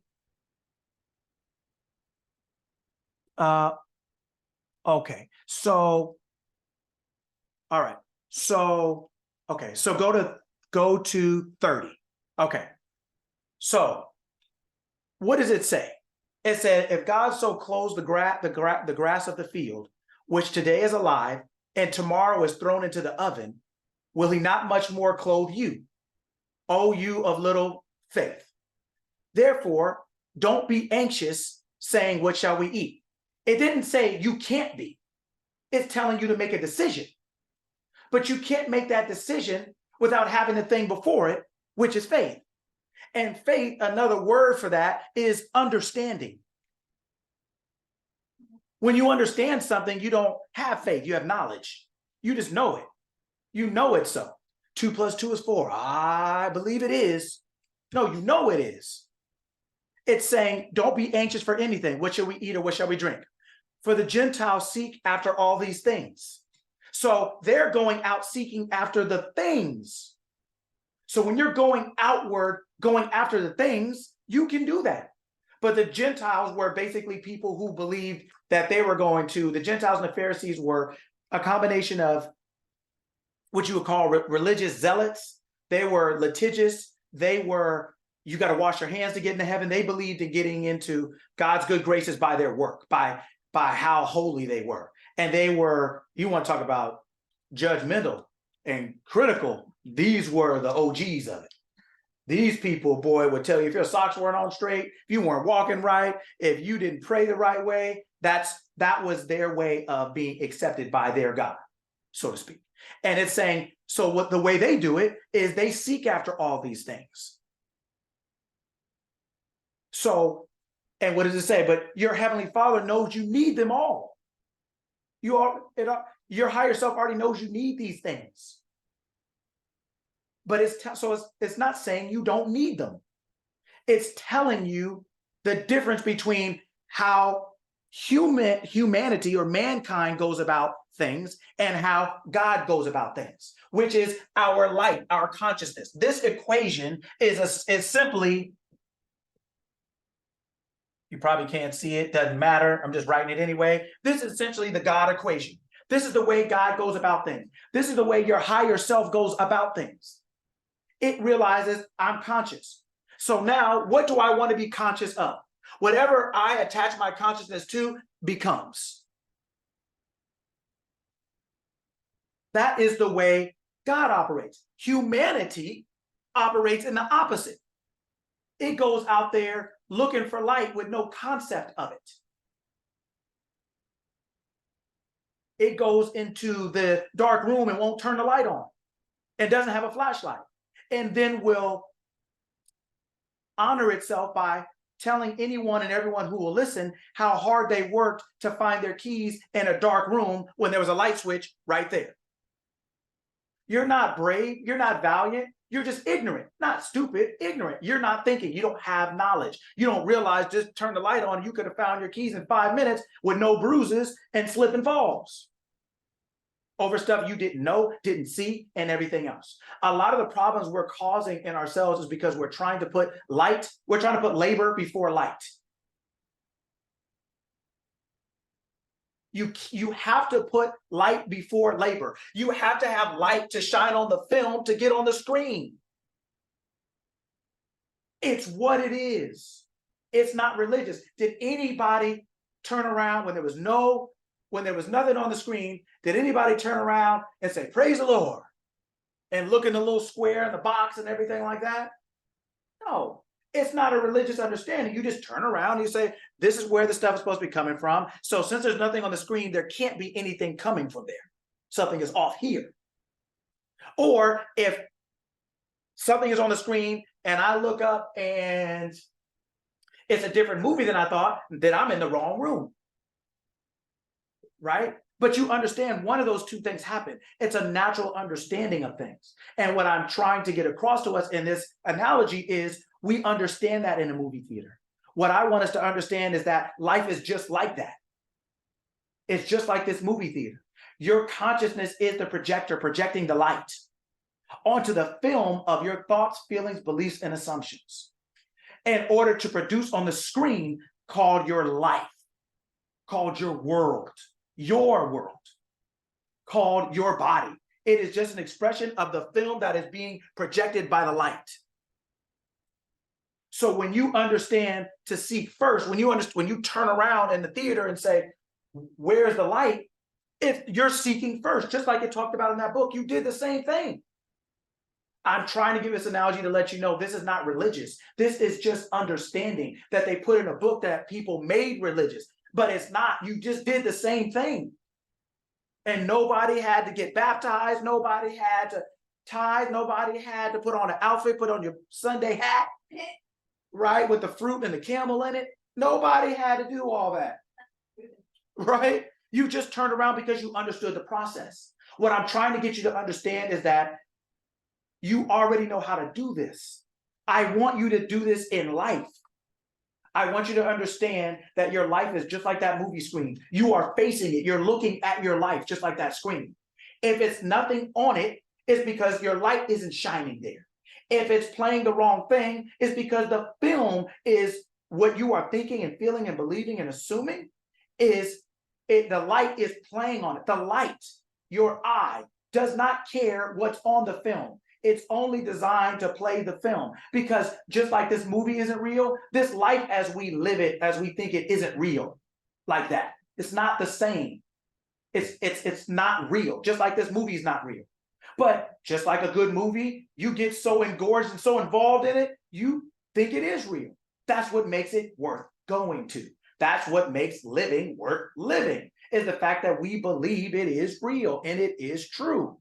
Okay, so all right. So okay, so go to 30. Okay. So what does it say? It said, if God so clothes the grass of the field, which today is alive and tomorrow is thrown into the oven, will he not much more clothe you, O you of little faith? Therefore, don't be anxious, saying, what shall we eat? It didn't say you can't be. It's telling you to make a decision. But you can't make that decision without having the thing before it, which is faith. And faith, another word for that, is understanding. When you understand something, you don't have faith, you have knowledge. You just know it. You know it so. 2 + 2 is 4. I believe it is. No, you know it is. It's saying, don't be anxious for anything. What shall we eat or what shall we drink? For the Gentiles seek after all these things. So they're going out seeking after the things. So when you're going outward, going after the things, you can do that. But the Gentiles were basically people who believed that they were going to, the Gentiles and the Pharisees were a combination of what you would call religious zealots. They were litigious. They were, you got to wash your hands to get into heaven. They believed in getting into God's good graces by their work, by how holy they were. And they were, you want to talk about judgmental and critical. These were the OGs of it. These people, boy, would tell you if your socks weren't on straight, if you weren't walking right, if you didn't pray the right way, that was their way of being accepted by their God, so to speak. And it's saying, so what the way they do it is they seek after all these things. So, and what does it say? But your heavenly Father knows you need them all. Your higher self already knows you need these things. But it's not saying you don't need them. It's telling you the difference between how humanity or mankind goes about things and how God goes about things, which is our light, our consciousness. This equation is simply, you probably can't see it, doesn't matter. I'm just writing it anyway. This is essentially the God equation. This is the way God goes about things. This is the way your higher self goes about things. It realizes I'm conscious. So now what do I want to be conscious of? Whatever I attach my consciousness to becomes. That is the way God operates. Humanity operates in the opposite. It goes out there looking for light with no concept of it. It goes into the dark room and won't turn the light on. It doesn't have a flashlight. And then will honor itself by telling anyone and everyone who will listen how hard they worked to find their keys in a dark room when there was a light switch right there. You're not brave, you're not valiant, you're just ignorant, not stupid, ignorant. You're not thinking, you don't have knowledge. You don't realize just turn the light on, you could have found your keys in 5 minutes with no bruises and slip and falls over stuff you didn't know, didn't see, and everything else. A lot of the problems we're causing in ourselves is because we're trying to put labor before light. You have to put light before labor. You have to have light to shine on the film to get on the screen. It's what it is. It's not religious. Did anybody turn around when there was nothing on the screen? Did anybody turn around and say, praise the Lord, and look in the little square in the box and everything like that? No, it's not a religious understanding. You just turn around and you say, this is where the stuff is supposed to be coming from. So since there's nothing on the screen, there can't be anything coming from there. Something is off here. Or if something is on the screen and I look up and it's a different movie than I thought, then I'm in the wrong room. Right? But you understand one of those two things happen. It's a natural understanding of things. And what I'm trying to get across to us in this analogy is We understand that in a movie theater. What I want us to understand is that life is just like that. It's just like this movie theater. Your consciousness is the projector projecting the light onto the film of your thoughts, feelings, beliefs, and assumptions in order to produce on the screen called your life, called your world, called your body. It is just an expression of the film that is being projected by the light. So when you understand to seek first, when you turn around in the theater and say, where's the light? If you're seeking first, just like it talked about in that book, you did the same thing. I'm trying to give this analogy to let you know this is not religious. This is just understanding that they put in a book that people made religious, but it's not. You just did the same thing. And nobody had to get baptized. Nobody had to tithe. Nobody had to put on an outfit, put on your Sunday hat, right? With the fruit and the camel in it. Nobody had to do all that, right? You just turned around because you understood the process. What I'm trying to get you to understand is that you already know how to do this. I want you to do this in life. I want you to understand that your life is just like that movie screen. You are facing it. You're looking at your life just like that screen. If it's nothing on it, it's because your light isn't shining there. If it's playing the wrong thing, it's because the film is what you are thinking and feeling and believing and assuming is it. The light is playing on it. The light, your eye, does not care what's on the film. It's only designed to play the film, because just like this movie isn't real, this life as we live it, as we think it, isn't real like that. It's not the same. It's not real. Just like this movie is not real. But just like a good movie, you get so engorged and so involved in it, you think it is real. That's what makes it worth going to. That's what makes living worth living, is the fact that we believe it is real and it is true.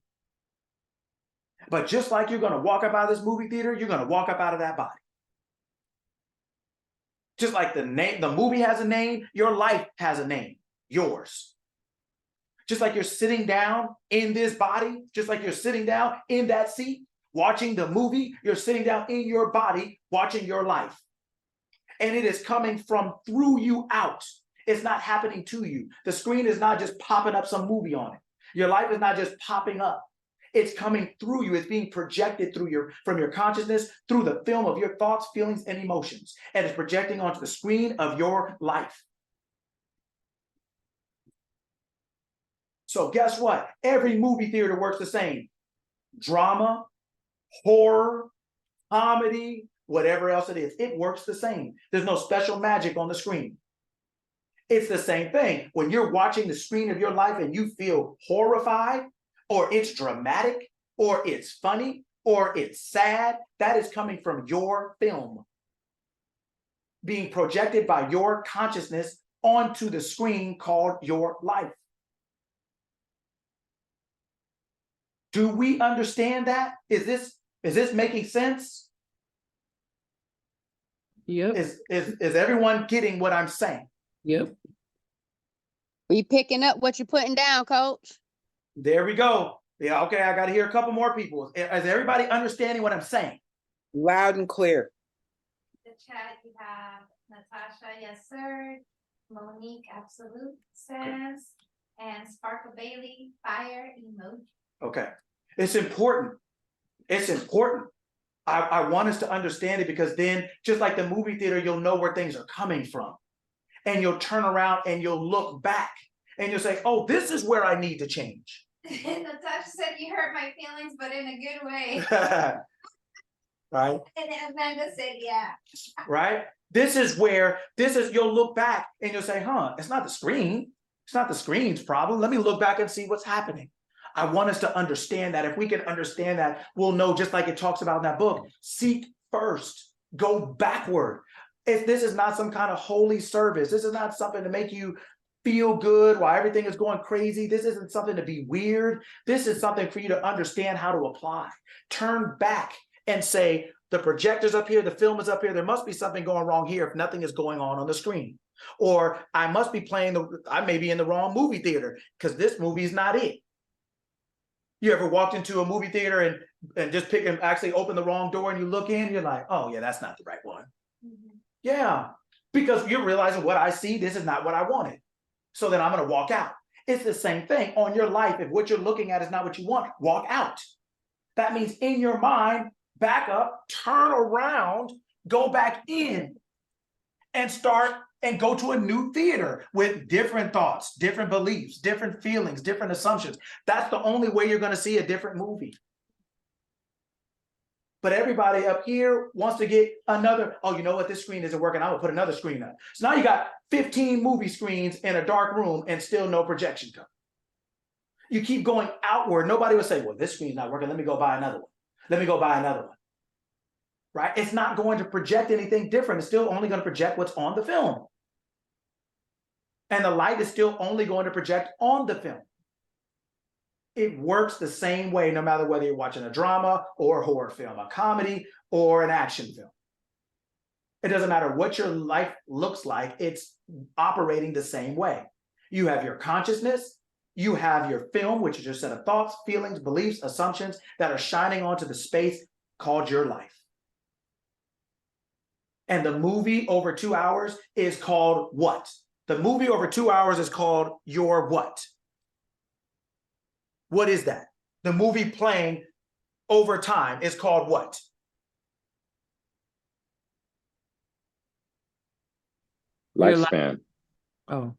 But just like you're going to walk up out of this movie theater, you're going to walk up out of that body. Just like the movie has a name, your life has a name, yours. Just like you're sitting down in this body, just like you're sitting down in that seat, watching the movie, you're sitting down in your body, watching your life. And it is coming from through you out. It's not happening to you. The screen is not just popping up some movie on it. Your life is not just popping up. It's coming through you. It's being projected through from your consciousness, through the film of your thoughts, feelings, and emotions. And it's projecting onto the screen of your life. So guess what? Every movie theater works the same. Drama, horror, comedy, whatever else it is. It works the same. There's no special magic on the screen. It's the same thing. When you're watching the screen of your life and you feel horrified, or it's dramatic, or it's funny, or it's sad, that is coming from your film being projected by your consciousness onto the screen called your life. Do we understand that? Is this making sense? Yep. Is everyone getting what I'm saying? Yep. We picking up what you're putting down, coach? There we go. Yeah, okay, I got to hear a couple more people. Is everybody understanding what I'm saying? Loud and clear. The chat, you have Natasha, yes, sir. Monique, absolute, says, and Sparkle Bailey, fire emoji. Okay. It's important. It's important. I want us to understand it, because then, just like the movie theater, you'll know where things are coming from. And you'll turn around and you'll look back and you'll say, oh, this is where I need to change. Natasha said you hurt my feelings, but in a good way. Right? And Amanda said, yeah. Right? You'll look back and you'll say, it's not the screen. It's not the screen's problem. Let me look back and see what's happening. I want us to understand that. If we can understand that, we'll know, just like it talks about in that book, seek first, go backward. If this is not some kind of holy service, this is not something to make you feel good while everything is going crazy. This isn't something to be weird. This is something for you to understand how to apply. Turn back and say, the projector's up here, the film is up here. There must be something going wrong here if nothing is going on the screen. Or I must be I may be in the wrong movie theater because this movie is not it. You ever walked into a movie theater and just pick and actually open the wrong door and you look in, you're like, oh yeah, that's not the right one. Mhm. Yeah, because you're realizing what I see, this is not what I wanted. So then I'm going to walk out. It's the same thing on your life. If what you're looking at is not what you want, walk out. That means in your mind, back up, turn around, go back in, and start and go to a new theater with different thoughts, different beliefs, different feelings, different assumptions. That's the only way you're going to see a different movie. But everybody up here wants to get another, oh, you know what, this screen isn't working, I'm gonna put another screen up. So now you got 15 movie screens in a dark room and still no projection coming. You keep going outward, nobody will say, well, this screen's not working, let me go buy another one. Let me go buy another one. Right? It's not going to project anything different. It's still only going to project what's on the film. And the light is still only going to project on the film. It works the same way no matter whether you're watching a drama or a horror film, a comedy or an action film. It doesn't matter what your life looks like, it's operating the same way. You have your consciousness, you have your film, which is your set of thoughts, feelings, beliefs, assumptions that are shining onto the space called your life. And the movie over 2 hours is called what? The movie over 2 hours is called your what? What is that? The movie playing over time is called what? Lifespan. Oh,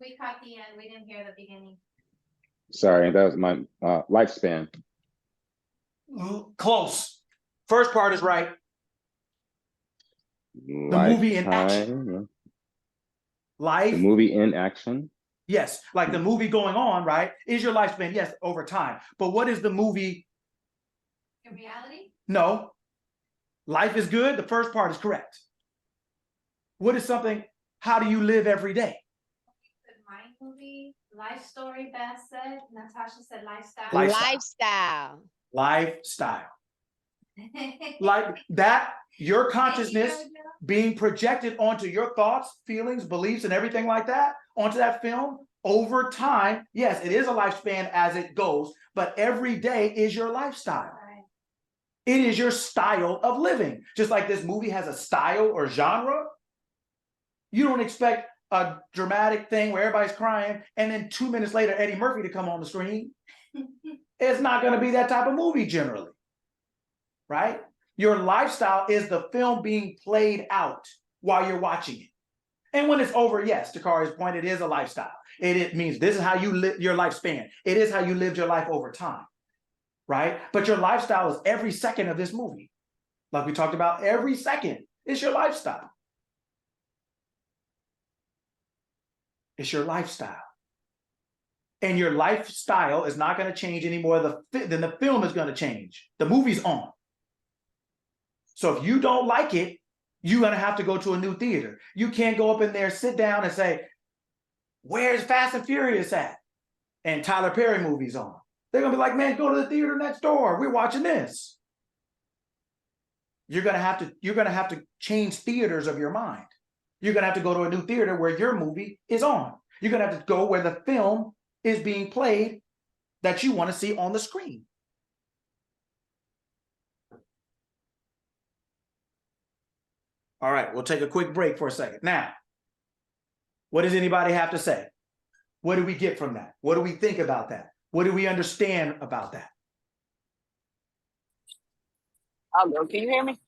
We caught the end, we didn't hear the beginning. Sorry, that was my lifespan. Close. First part is right. The movie in action. Lifetime. Life. The movie in action. Yes, like the movie going on, right? Is your lifespan? Yes, over time. But what is the movie? In reality? No. Life is good. The first part is correct. What is something? How do you live every day? Good mind movie, life story, Beth said. Natasha said lifestyle. Lifestyle. lifestyle. Lifestyle. Like that, your consciousness being projected onto your thoughts, feelings, beliefs, and everything like that, onto that film over time. Yes, it is a lifespan as it goes, but every day is your lifestyle. Right. It is your style of living. Just like this movie has a style or genre, you don't expect a dramatic thing where everybody's crying and then 2 minutes later Eddie Murphy to come on the screen. It's not going to be that type of movie generally, right? Your lifestyle is the film being played out while you're watching it. And when it's over, yes, to Kari's point, it is a lifestyle. It means this is how you live your lifespan. It is how you lived your life over time, right? But your lifestyle is every second of this movie. Like we talked about, every second is your lifestyle. It's your lifestyle. And your lifestyle is not going to change any more than the film is going to change. The movie's on. So if you don't like it, you're going to have to go to a new theater. You can't go up in there, sit down and say, where's Fast and Furious at? And Tyler Perry movie's on. They're going to be like, man, go to the theater next door. We're watching this. You're going to have to change theaters of your mind. You're going to have to go to a new theater where your movie is on. You're going to have to go where the film is being played that you want to see on the screen. All right, we'll take a quick break for a second. Now, what does anybody have to say? What do we get from that? What do we think about that? What do we understand about that? I'll go. Can you hear me?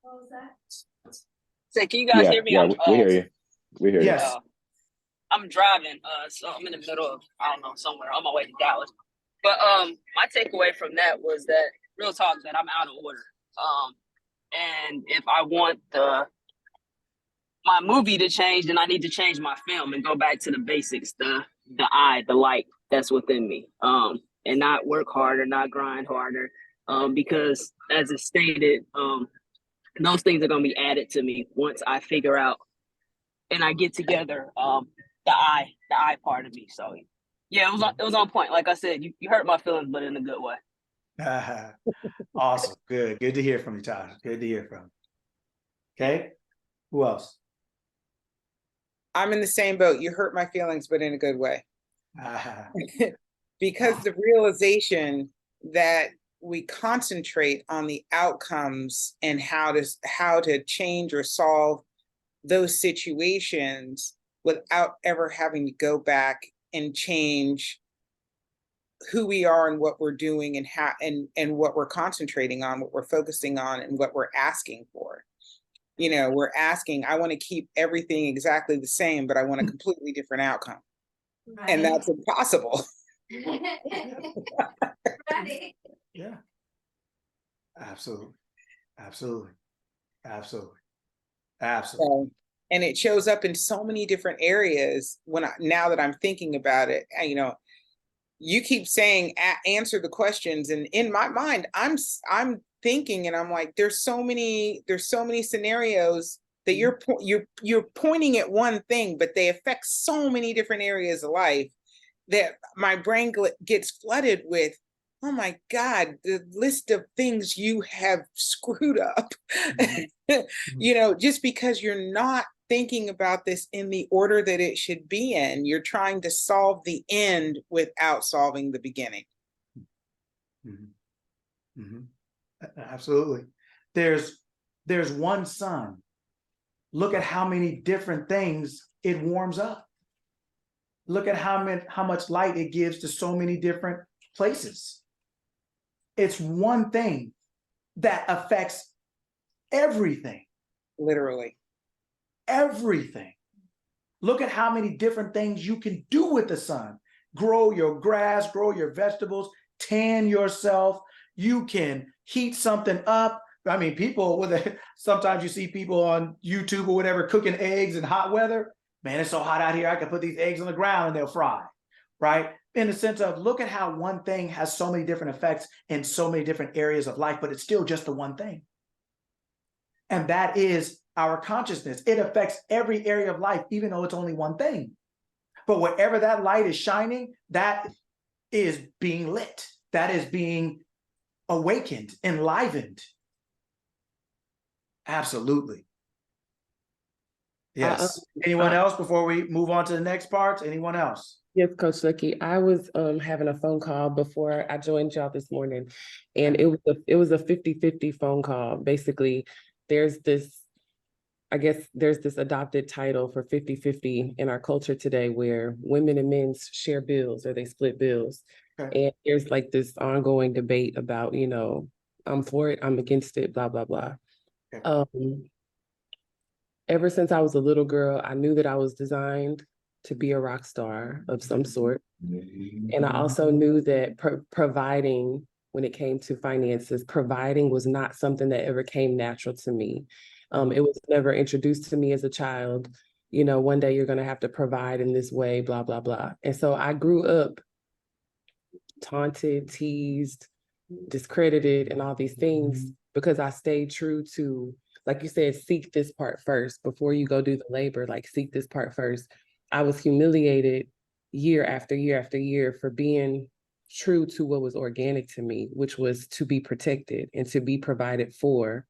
What was that? Say, can you guys hear me? Yeah, we hear you. We hear Yes. I'm driving, so I'm in the middle of, I don't know, somewhere on my way to Dallas. But my takeaway from that was that, real talk, that I'm out of order. And if I want my movie to change, then I need to change my film and go back to the basics, the eye, the light that's within me, and not work harder, not grind harder, because as it's stated, those things are going to be added to me once I figure out and I get together the eye part of me. So yeah, it was on point. Like I said, you hurt my feelings, but in a good way. Awesome. Good to hear from you, Tyler. Good to hear from you. Okay, who else? I'm in the same boat. You hurt my feelings, but in a good way. Ah, Because the realization that we concentrate on the outcomes and how to change or solve those situations without ever having to go back and change who we are and what we're doing and how and what we're concentrating on, what we're focusing on, and what we're asking for. You know, we're asking, I want to keep everything exactly the same, but I want a completely different outcome. And Right. that's impossible. Right. yeah. Absolutely. Absolutely. Absolutely. Absolutely. So, and it shows up in so many different areas now that I'm thinking about it, you know, you keep saying answer the questions, and in my mind I'm thinking, and I'm like, there's so many scenarios that you're pointing at one thing, but they affect so many different areas of life that my brain gets flooded with, oh my God, the list of things you have screwed up. You know, just because you're not thinking about this in the order that it should be in. You're trying to solve the end without solving the beginning. Mm-hmm. Mm-hmm. Absolutely. There's one sun. Look at how many different things it warms up. Look at how much light it gives to so many different places. It's one thing that affects everything. Literally. Everything. Look at how many different things you can do with the sun. Grow your grass, grow your vegetables, tan yourself. You can heat something up. I mean, people sometimes you see people on YouTube or whatever cooking eggs in hot weather. Man, it's so hot out here. I can put these eggs on the ground and they'll fry, right? In the sense of, look at how one thing has so many different effects in so many different areas of life, but it's still just the one thing. And that is our consciousness. It affects every area of life, even though it's only one thing. But wherever that light is shining, that is being lit. That is being awakened, enlivened. Absolutely. Yes. Anyone else before we move on to the next part? Anyone else? Yes, Coach Lucky. I was having a phone call before I joined y'all this morning, and it was a 50-50 phone call. Basically, there's this adopted title for 50-50 in our culture today where women and men share bills or they split bills. Okay. And there's like this ongoing debate about, you know, I'm for it, I'm against it, blah, blah, blah. Okay. Ever since I was a little girl, I knew that I was designed to be a rock star of some sort. And I also knew that providing, when it came to finances, providing was not something that ever came natural to me. It was never introduced to me as a child. You know, one day you're going to have to provide in this way, blah, blah, blah. And so I grew up taunted, teased, discredited, and all these things because I stayed true to, like you said, seek this part first before you go do the labor, like seek this part first. I was humiliated year after year after year for being true to what was organic to me, which was to be protected and to be provided for.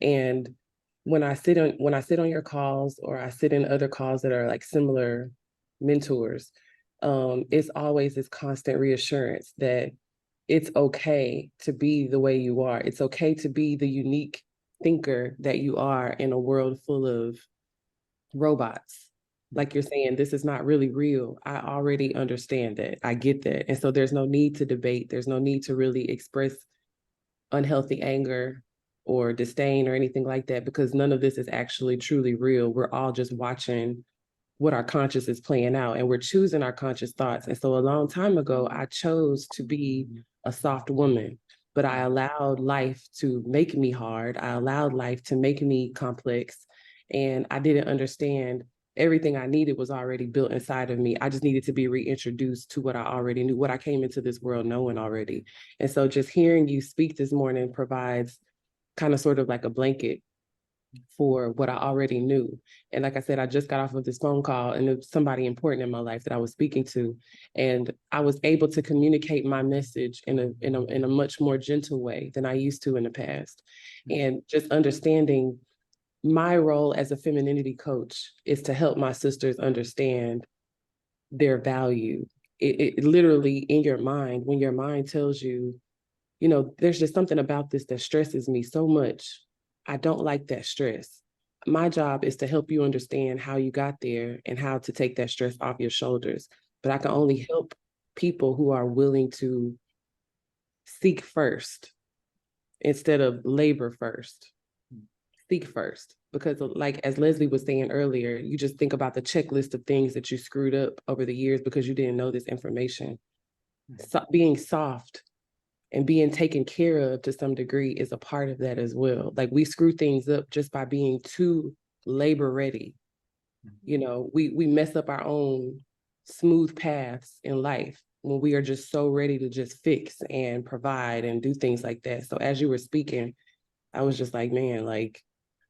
And when I sit on your calls, or I sit in other calls that are like similar mentors, it's always this constant reassurance that it's okay to be the way you are. It's okay to be the unique thinker that you are in a world full of robots. Like you're saying, this is not really real. I already understand that. I get that. And so there's no need to debate. There's no need to really express unhealthy anger or disdain or anything like that, because none of this is actually truly real. We're all just watching what our conscious is playing out, and we're choosing our conscious thoughts. And so a long time ago, I chose to be a soft woman, but I allowed life to make me hard. I allowed life to make me complex, and I didn't understand everything I needed was already built inside of me. I just needed to be reintroduced to what I already knew, what I came into this world knowing already. And so just hearing you speak this morning provides kind of sort of like a blanket for what I already knew. And like I said, I just got off of this phone call, and it was somebody important in my life that I was speaking to. And I was able to communicate my message in a much more gentle way than I used to in the past. And just understanding my role as a femininity coach is to help my sisters understand their value it literally in your mind, when your mind tells you, you know, there's just something about this that stresses me so much. I don't like that stress. My job is to help you understand how you got there and how to take that stress off your shoulders. But I can only help people who are willing to seek first instead of labor first. Seek first. Because like as Leslie was saying earlier, you just think about the checklist of things that you screwed up over the years because you didn't know this information. So being soft and being taken care of to some degree is a part of that as well. Like we screw things up just by being too labor ready. You know, we mess up our own smooth paths in life when we are just so ready to just fix and provide and do things like that. So as you were speaking, I was just like, man, like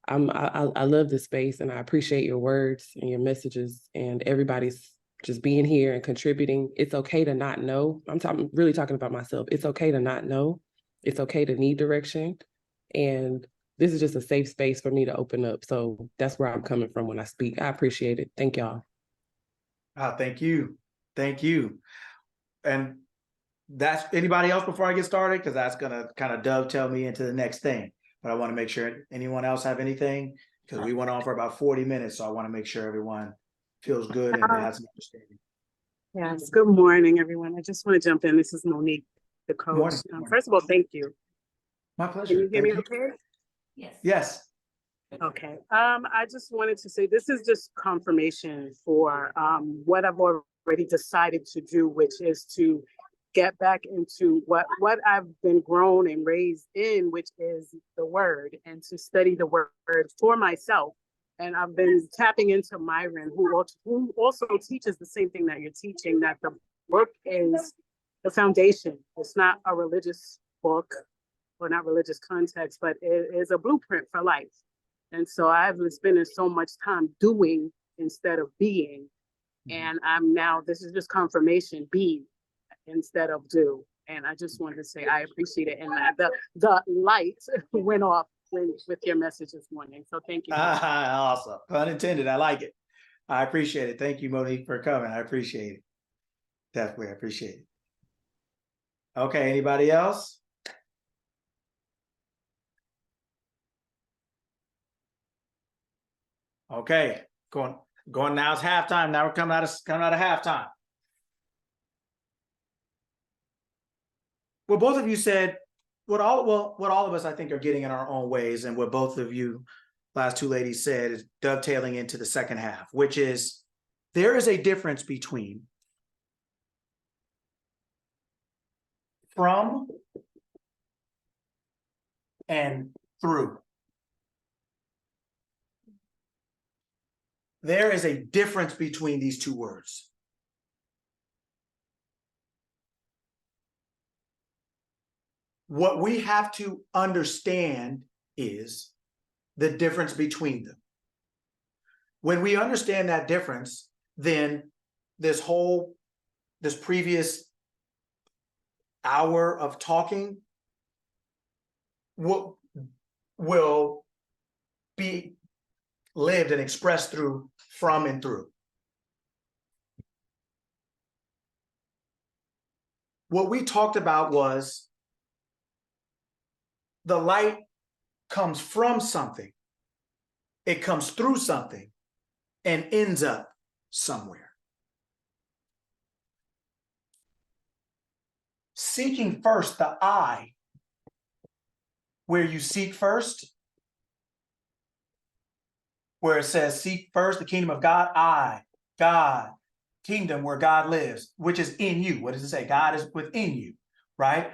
I love this space and I appreciate your words and your messages and everybody's just being here and contributing. It's okay to not know. I'm really talking about myself. It's okay to not know. It's okay to need direction. And this is just a safe space for me to open up. So that's where I'm coming from when I speak. I appreciate it. Thank y'all. Thank you. Thank you. And that's anybody else before I get started? Because that's going to kind of dovetail me into the next thing. But I want to make sure anyone else have anything because we went on for about 40 minutes. So I want to make sure everyone feels good and has an understanding. Yes, good morning, everyone. I just want to jump in. This is Monique, the coach. Morning. First of all, thank you. My pleasure. Can you hear Thank me you. okay? Yes. Yes. Okay. I just wanted to say this is just confirmation for what I've already decided to do, which is to get back into what I've been grown and raised in, which is the word, and to study the word for myself. And I've been tapping into Myron, who also teaches the same thing that you're teaching, that the book is the foundation. It's not a religious book or not religious context, but it is a blueprint for life. And so I've been spending so much time doing instead of being. And I'm now, this is just confirmation, be instead of do. And I just wanted to say I appreciate it. And the light went off with your message this morning. So thank you. Awesome. Pun intended. I like it. I appreciate it. Thank you, Monique, for coming. I appreciate it. Definitely. I appreciate it. Okay. Anybody else? Okay. Going now. It's halftime. Now we're coming out of halftime. Well, both of you said what all of us I think are getting in our own ways, and what both of you last two ladies said is dovetailing into the second half, which is there is a difference between from and through. There is a difference between these two words. What we have to understand is the difference between them. When we understand that difference, then this previous hour of talking will be lived and expressed through from and through. What we talked about was the light comes from something, it comes through something, and ends up somewhere. Seeking first the I, where you seek first, where it says seek first the kingdom of God, God, kingdom where God lives, which is in you. What does it say? God is within you, right?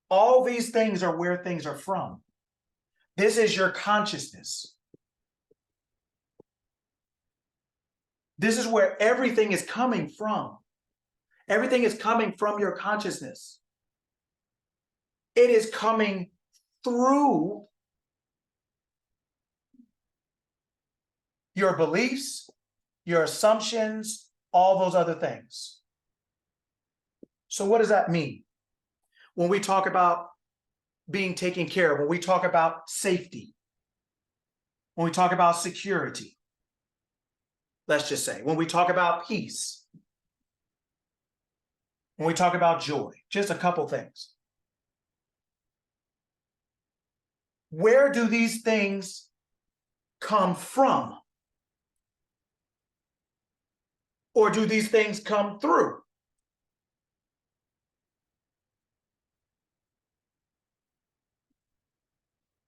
All these things are where things are from. This is your consciousness. This is where everything is coming from. Everything is coming from your consciousness. It is coming through your beliefs, your assumptions, all those other things. So what does that mean? When we talk about being taken care of, when we talk about safety, when we talk about security, let's just say, when we talk about peace, when we talk about joy, just a couple things. Where do these things come from? Or do these things come through?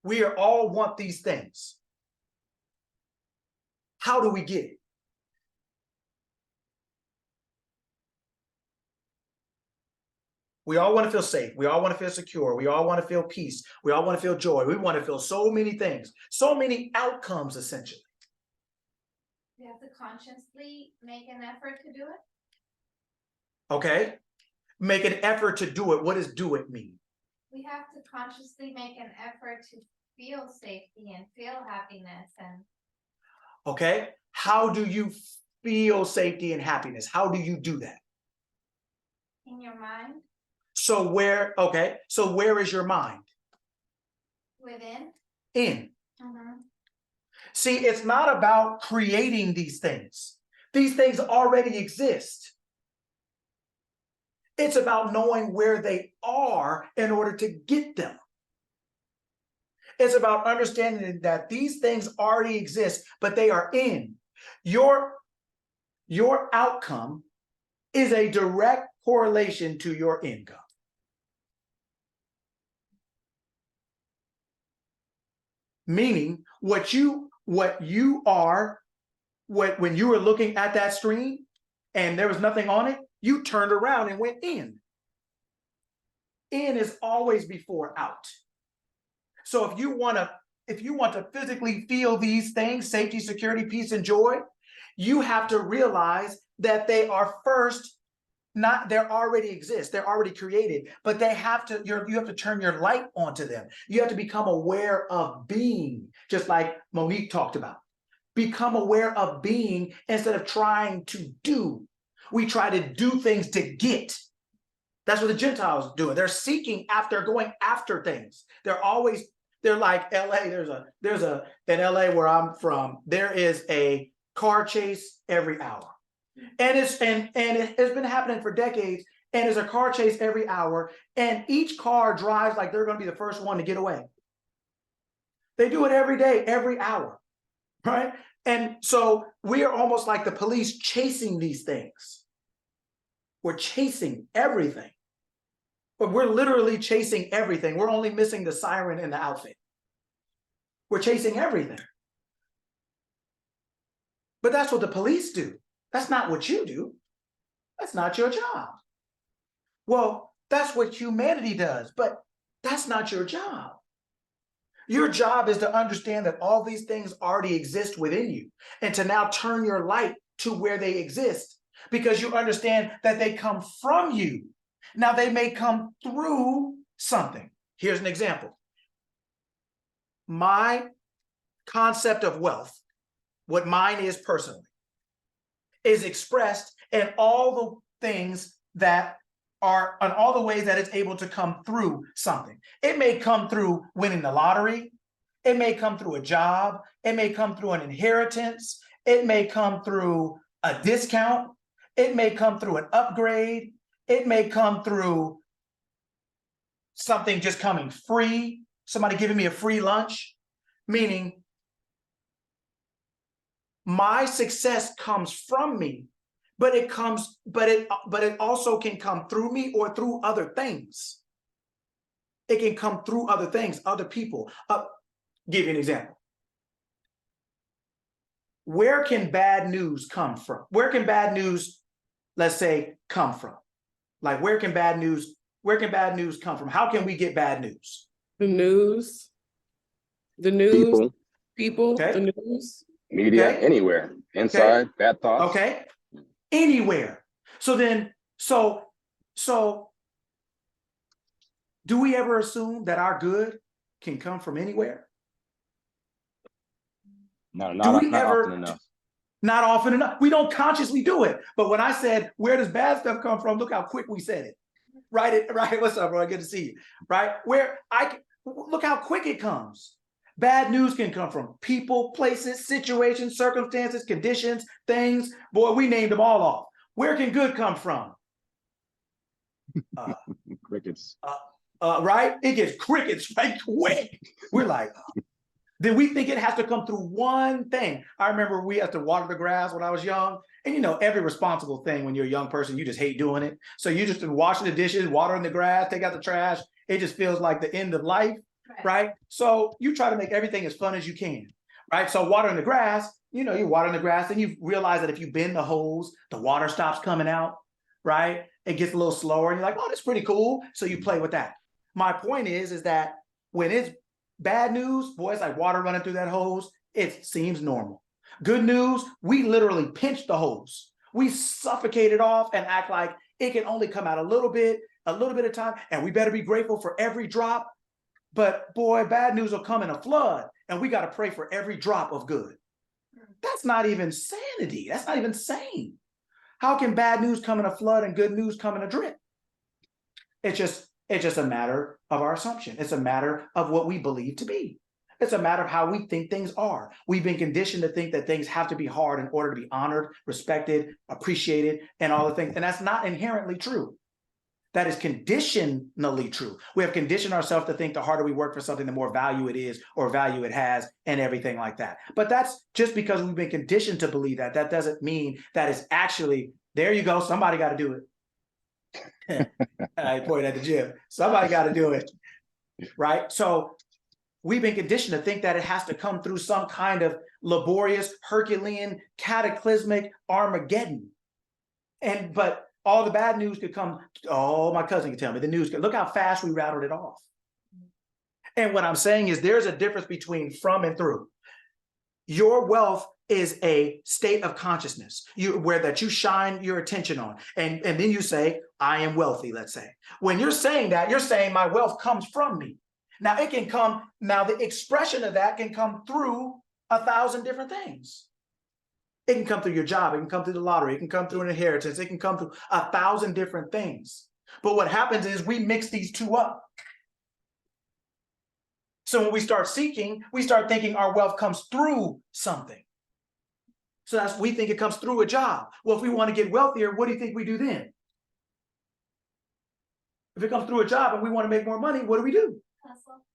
We all want these things. How do we get it? We all want to feel safe. We all want to feel secure. We all want to feel peace. We all want to feel joy. We want to feel so many things, so many outcomes, essentially. We have to consciously make an effort to do it. Okay? Make an effort to do it. What does do it mean? We have to consciously make an effort to feel safety and feel happiness. And Okay? How do you feel safety and happiness? How do you do that? in your mind, So where is your mind? within. In. Mhm. See, it's not about creating these things. These things already exist. It's about knowing where they are in order to get them. It's about understanding that these things already exist, but they are in. Your outcome is a direct correlation to your income. Meaning when you were looking at that screen and there was nothing on it, you turned around and went in. In is always before out. So if you want to physically feel these things, safety, security, peace, and joy, you have to realize that they are first, they already exist, they're already created, but you have to turn your light onto them. You have to become aware of being, just like Monique talked about. Become aware of being instead of trying to do. We try to do things to get. That's what the Gentiles do. They're seeking after, going after things. They're like LA. In LA where I'm from, there is a car chase every hour. And it has been happening for decades. And there's a car chase every hour. And each car drives like they're going to be the first one to get away. They do it every day, every hour. Right? And so we are almost like the police chasing these things. We're chasing everything. But we're literally chasing everything. We're only missing the siren and the outfit. We're chasing everything. But that's what the police do. That's not what you do. That's not your job. Well, that's what humanity does, but that's not your job. Your job is to understand that all these things already exist within you and to now turn your light to where they exist because you understand that they come from you. Now they may come through something. Here's an example. My concept of wealth, what mine is personally, is expressed in all the things that are, in all the ways that it's able to come through something. It may come through winning the lottery. It may come through a job. It may come through an inheritance. It may come through a discount. It may come through an upgrade. It may come through something just coming free, somebody giving me a free lunch, meaning my success comes from me, but it also can come through me or through other things. It can come through other things, other people. Give you an example. Where can bad news come from? Where can bad news, let's say, come from? Like, where can bad news come from? How can we get bad news? The news, people, okay. The news, media, okay. Anywhere, inside, bad thoughts. Okay, anywhere. So do we ever assume that our good can come from anywhere? No, not often enough. Not often enough. We don't consciously do it. But when I said, where does bad stuff come from? Look how quick we said it. Right? What's up, bro? Good to see you. Right? Look how quick it comes. Bad news can come from people, places, situations, circumstances, conditions, things. Boy, we named them all off. Where can good come from? Crickets. Right? It gets crickets right quick. We're like, then we think it has to come through one thing. I remember we had to water the grass when I was young. And you know, every responsible thing when you're a young person, you just hate doing it. So you just washing the dishes, watering the grass, take out the trash. It just feels like the end of life, right? So you try to make everything as fun as you can, right? So watering the grass, you know, you're watering the grass and you realize that if you bend the hose, the water stops coming out, right? It gets a little slower and you're like, oh, that's pretty cool. So you play with that. My point is that when it's bad news, boy, it's like water running through that hose. It seems normal. Good news, we literally pinch the hose. We suffocate it off and act like it can only come out a little bit of time, and we better be grateful for every drop. But boy, bad news will come in a flood, and we got to pray for every drop of good. That's not even sanity. That's not even sane. How can bad news come in a flood and good news come in a drip? It's just a matter of our assumption. It's a matter of what we believe to be. It's a matter of how we think things are. We've been conditioned to think that things have to be hard in order to be honored, respected, appreciated, and all the things. And that's not inherently true. That is conditionally true. We have conditioned ourselves to think the harder we work for something, the more value it is or value it has and everything like that. But that's just because we've been conditioned to believe that. That doesn't mean that it's actually, there you go, somebody got to do it. I point at the gym. Somebody got to do it, right? So we've been conditioned to think that it has to come through some kind of laborious, Herculean, cataclysmic Armageddon. But all the bad news could come. Oh, my cousin can tell me the news. Look how fast we rattled it off. And what I'm saying is there's a difference between from and through. Your wealth is a state of consciousness where that you shine your attention on. And then you say, I am wealthy, let's say. When you're saying that, you're saying my wealth comes from me. Now it can come, now the expression of that can come through 1,000 different things. It can come through your job, it can come through the lottery, it can come through an inheritance, it can come through 1,000 different things. But what happens is we mix these two up. So when we start seeking, we start thinking our wealth comes through something. So we think it comes through a job. Well, if we want to get wealthier, what do you think we do then? If it comes through a job and we want to make more money, what do? Hustle.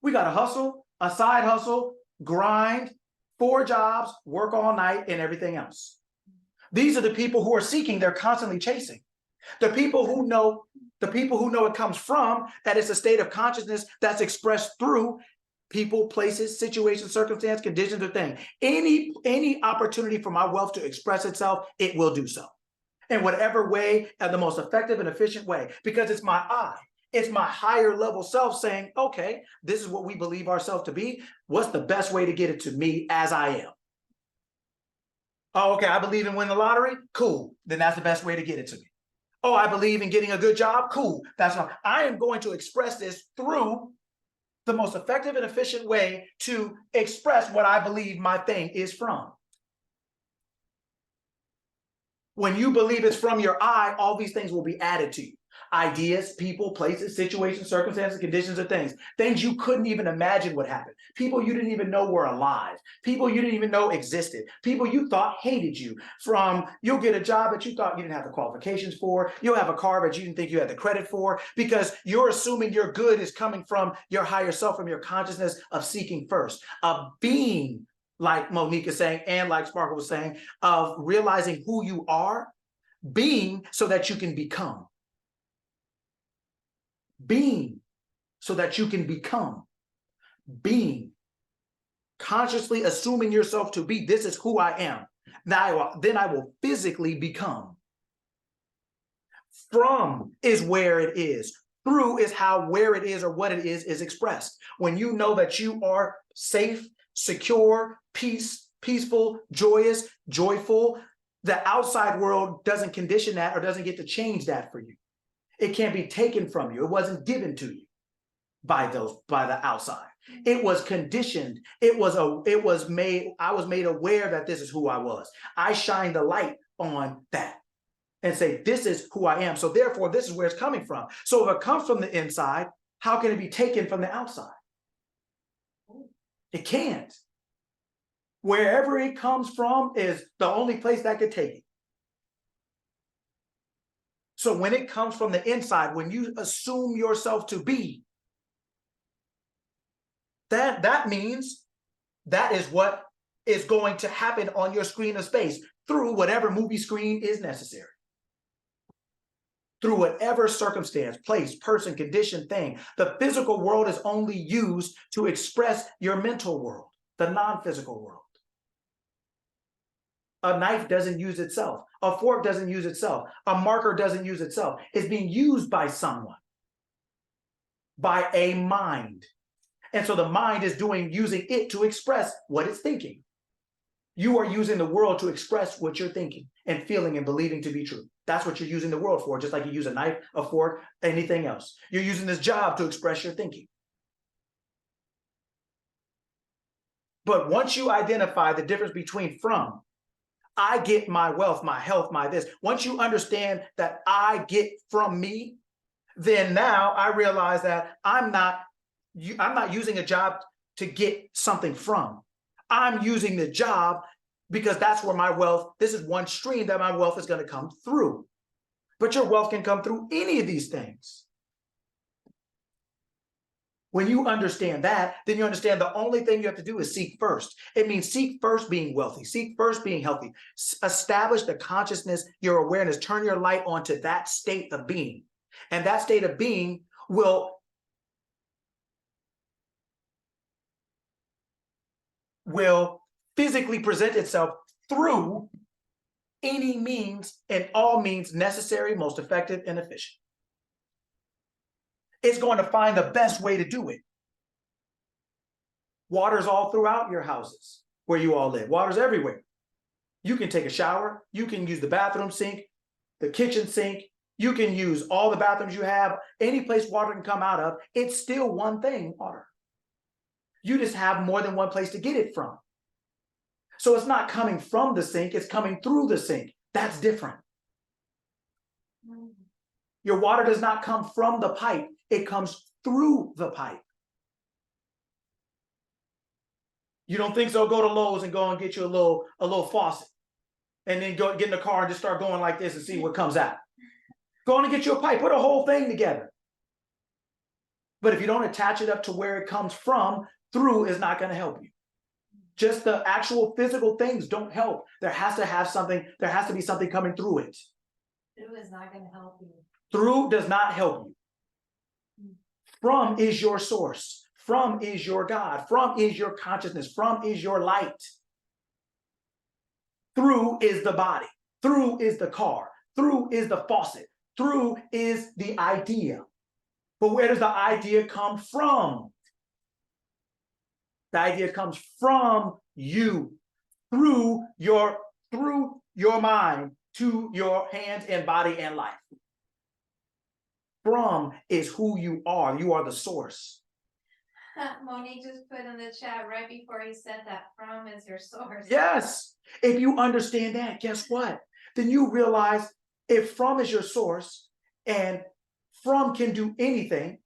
We got to hustle, a side hustle, grind, 4 jobs, work all night, and everything else. These are the people who are seeking, they're constantly chasing. The people who know it comes from, that it's a state of consciousness that's expressed through people, places, situations, circumstance, conditions, or things. Any opportunity for my wealth to express itself, it will do so. In whatever way, and the most effective and efficient way, because it's my I. It's my higher level self saying, okay, this is what we believe ourselves to be. What's the best way to get it to me as I am? Oh, okay, I believe in winning the lottery. Cool. Then that's the best way to get it to me. Oh, I believe in getting a good job. Cool. That's not. I am going to express this through the most effective and efficient way to express what I believe my thing is from. When you believe it's from your I, all these things will be added to you. Ideas, people, places, situations, circumstances, conditions, and things you couldn't even imagine would happen. People you didn't even know were alive. People you didn't even know existed. People you thought hated you. You'll get a job that you thought you didn't have the qualifications for. You'll have a car that you didn't think you had the credit for, because you're assuming your good is coming from your higher self, from your consciousness of seeking first, of being, like Monique is saying, and like Sparkle was saying, of realizing who you are, being so that you can become. Being so that you can become. Being. Consciously assuming yourself to be, this is who I am. Then I will physically become. From is where it is. Through is how where it is or what it is expressed. When you know that you are safe, secure, peaceful, joyous, joyful, the outside world doesn't condition that or doesn't get to change that for you. It can't be taken from you. It wasn't given to you by the outside. It was conditioned. I was made aware that this is who I was. I shine the light on that and say, this is who I am. So therefore, this is where it's coming from. So if it comes from the inside, how can it be taken from the outside? It can't. Wherever it comes from is the only place that could take it. So when it comes from the inside, when you assume yourself to be, that means that is what is going to happen on your screen of space through whatever movie screen is necessary. Through whatever circumstance, place, person, condition, thing. The physical world is only used to express your mental world, the non-physical world. A knife doesn't use itself. A fork doesn't use itself. A marker doesn't use itself. It's being used by someone, by a mind. And so the mind is using it to express what it's thinking. You are using the world to express what you're thinking and feeling and believing to be true. That's what you're using the world for, just like you use a knife, a fork, anything else. You're using this job to express your thinking. But once you identify the difference between from, I get my wealth, my health, my this. Once you understand that I get from me, then now I realize that I'm not using a job to get something from. I'm using the job because that's where my wealth, this is one stream that my wealth is going to come through. But your wealth can come through any of these things. When you understand that, then you understand the only thing you have to do is seek first. It means seek first being wealthy, seek first being healthy, establish the consciousness, your awareness, turn your light onto that state of being. And that state of being will physically present itself through any means and all means necessary, most effective, and efficient. It's going to find the best way to do it. Water's all throughout your houses where you all live. Water's everywhere. You can take a shower. You can use the bathroom sink, the kitchen sink. You can use all the bathrooms you have. Any place water can come out of. It's still one thing, water. You just have more than one place to get it from. So it's not coming from the sink, it's coming through the sink. That's different. Your water does not come from the pipe, it comes through the pipe. You don't think so? Go to Lowe's and go and get you a little faucet. And then go get in the car and just start going like this and see what comes out. Go on and get you a pipe, put a whole thing together. But if you don't attach it up to where it comes from, through is not going to help you. Just the actual physical things don't help. There has to be something coming through it. Through is not going to help you. Through does not help you. From is your source. From is your God. From is your consciousness. From is your light. Through is the body. Through is the car. Through is the faucet. Through is the idea. But where does the idea come from? The idea comes from you, through your mind to your hands and body and life. From is who you are. You are the source. Monique just put in the chat right before he said that from is your source. Yes. If you understand that, guess what? Then you realize if from is your source and from can do anything,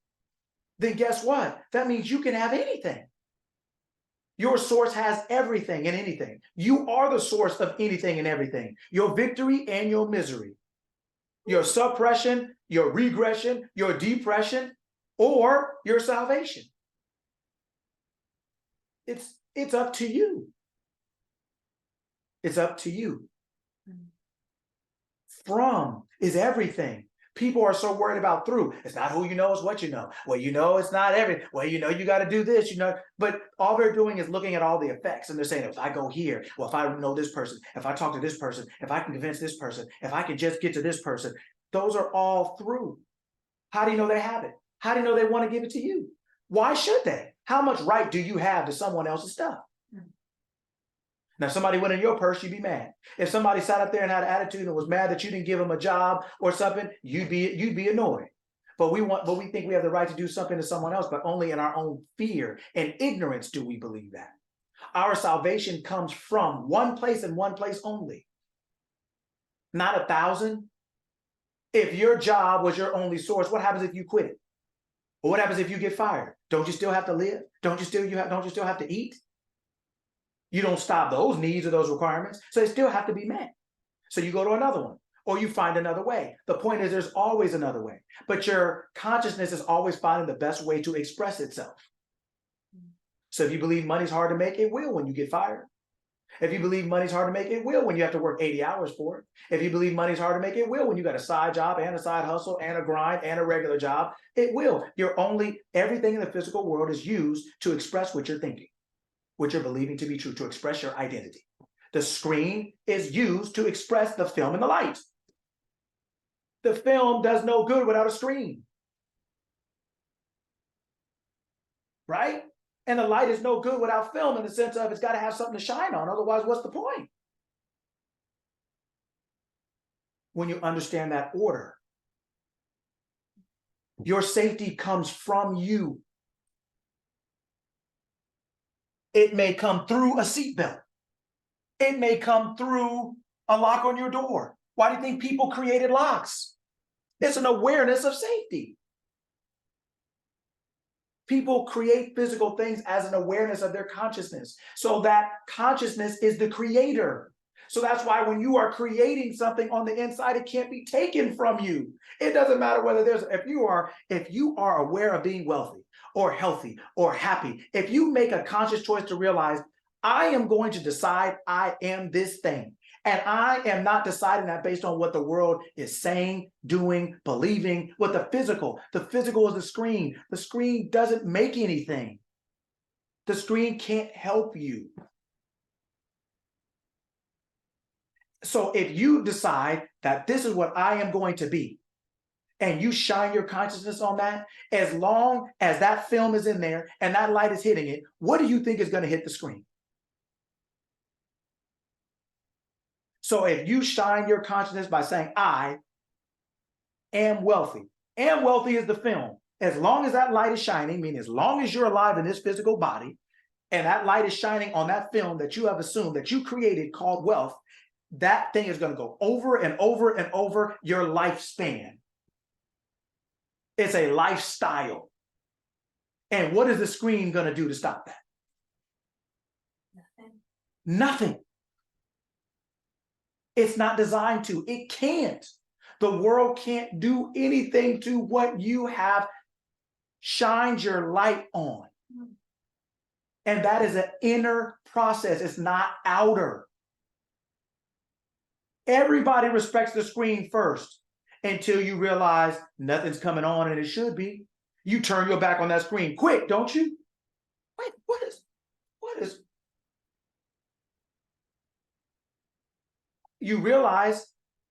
then guess what? That means you can have anything. Your source has everything and anything. You are the source of anything and everything. Your victory and your misery. Your suppression, your regression, your depression, or your salvation. It's up to you. It's up to you. From is everything. People are so worried about through. It's not who you know, it's what you know. Well, you know, it's not everything. Well, you know, you got to do this, you know. But all they're doing is looking at all the effects. And they're saying, if I go here, well, if I know this person, if I talk to this person, if I can convince this person, if I can just get to this person, those are all through. How do you know they have it? How do you know they want to give it to you? Why should they? How much right do you have to someone else's stuff? Now, if somebody went in your purse, you'd be mad. If somebody sat up there and had an attitude and was mad that you didn't give them a job or something, you'd be annoyed. But we think we have the right to do something to someone else, but only in our own fear and ignorance do we believe that. Our salvation comes from one place and one place only. Not 1,000. If your job was your only source, what happens if you quit it? Or what happens if you get fired? Don't you still have to live? Don't you still have to eat? You don't stop those needs or those requirements, so they still have to be met. So you go to another one. or you find another way. The point is there's always another way, but your consciousness is always finding the best way to express itself. So if you believe money's hard to make, it will when you get fired. If you believe money's hard to make, it will when you have to work 80 hours for it. If you believe money's hard to make, it will when you got a side job and a side hustle and a grind and a regular job. It will. Everything in the physical world is used to express what you're thinking, what you're believing to be true, to express your identity. The screen is used to express the film and the light. The film does no good without a screen. Right? And the light is no good without film in the sense of it's got to have something to shine on. Otherwise, what's the point? When you understand that order, your safety comes from you. It may come through a seatbelt. It may come through a lock on your door. Why do you think people created locks? It's an awareness of safety. People create physical things as an awareness of their consciousness. So that consciousness is the creator. So that's why when you are creating something on the inside, it can't be taken from you. It doesn't matter whether if you are aware of being wealthy or healthy or happy, if you make a conscious choice to realize, I am going to decide I am this thing. And I am not deciding that based on what the world is saying, doing, believing, what the physical is the screen. The screen doesn't make anything. The screen can't help you. So if you decide that this is what I am going to be, and you shine your consciousness on that, as long as that film is in there and that light is hitting it, what do you think is going to hit the screen? So if you shine your consciousness by saying, I am wealthy, and wealthy is the film, as long as that light is shining, meaning as long as you're alive in this physical body, and that light is shining on that film that you have assumed that you created called wealth, that thing is going to go over and over and over your lifespan. It's a lifestyle. And what is the screen going to do to stop that? Nothing. It's not designed to. It can't. The world can't do anything to what you have shined your light on. And that is an inner process. It's not outer. Everybody respects the screen first until you realize nothing's coming on and it should be. You turn your back on that screen quick, don't you? Wait, what is? You realize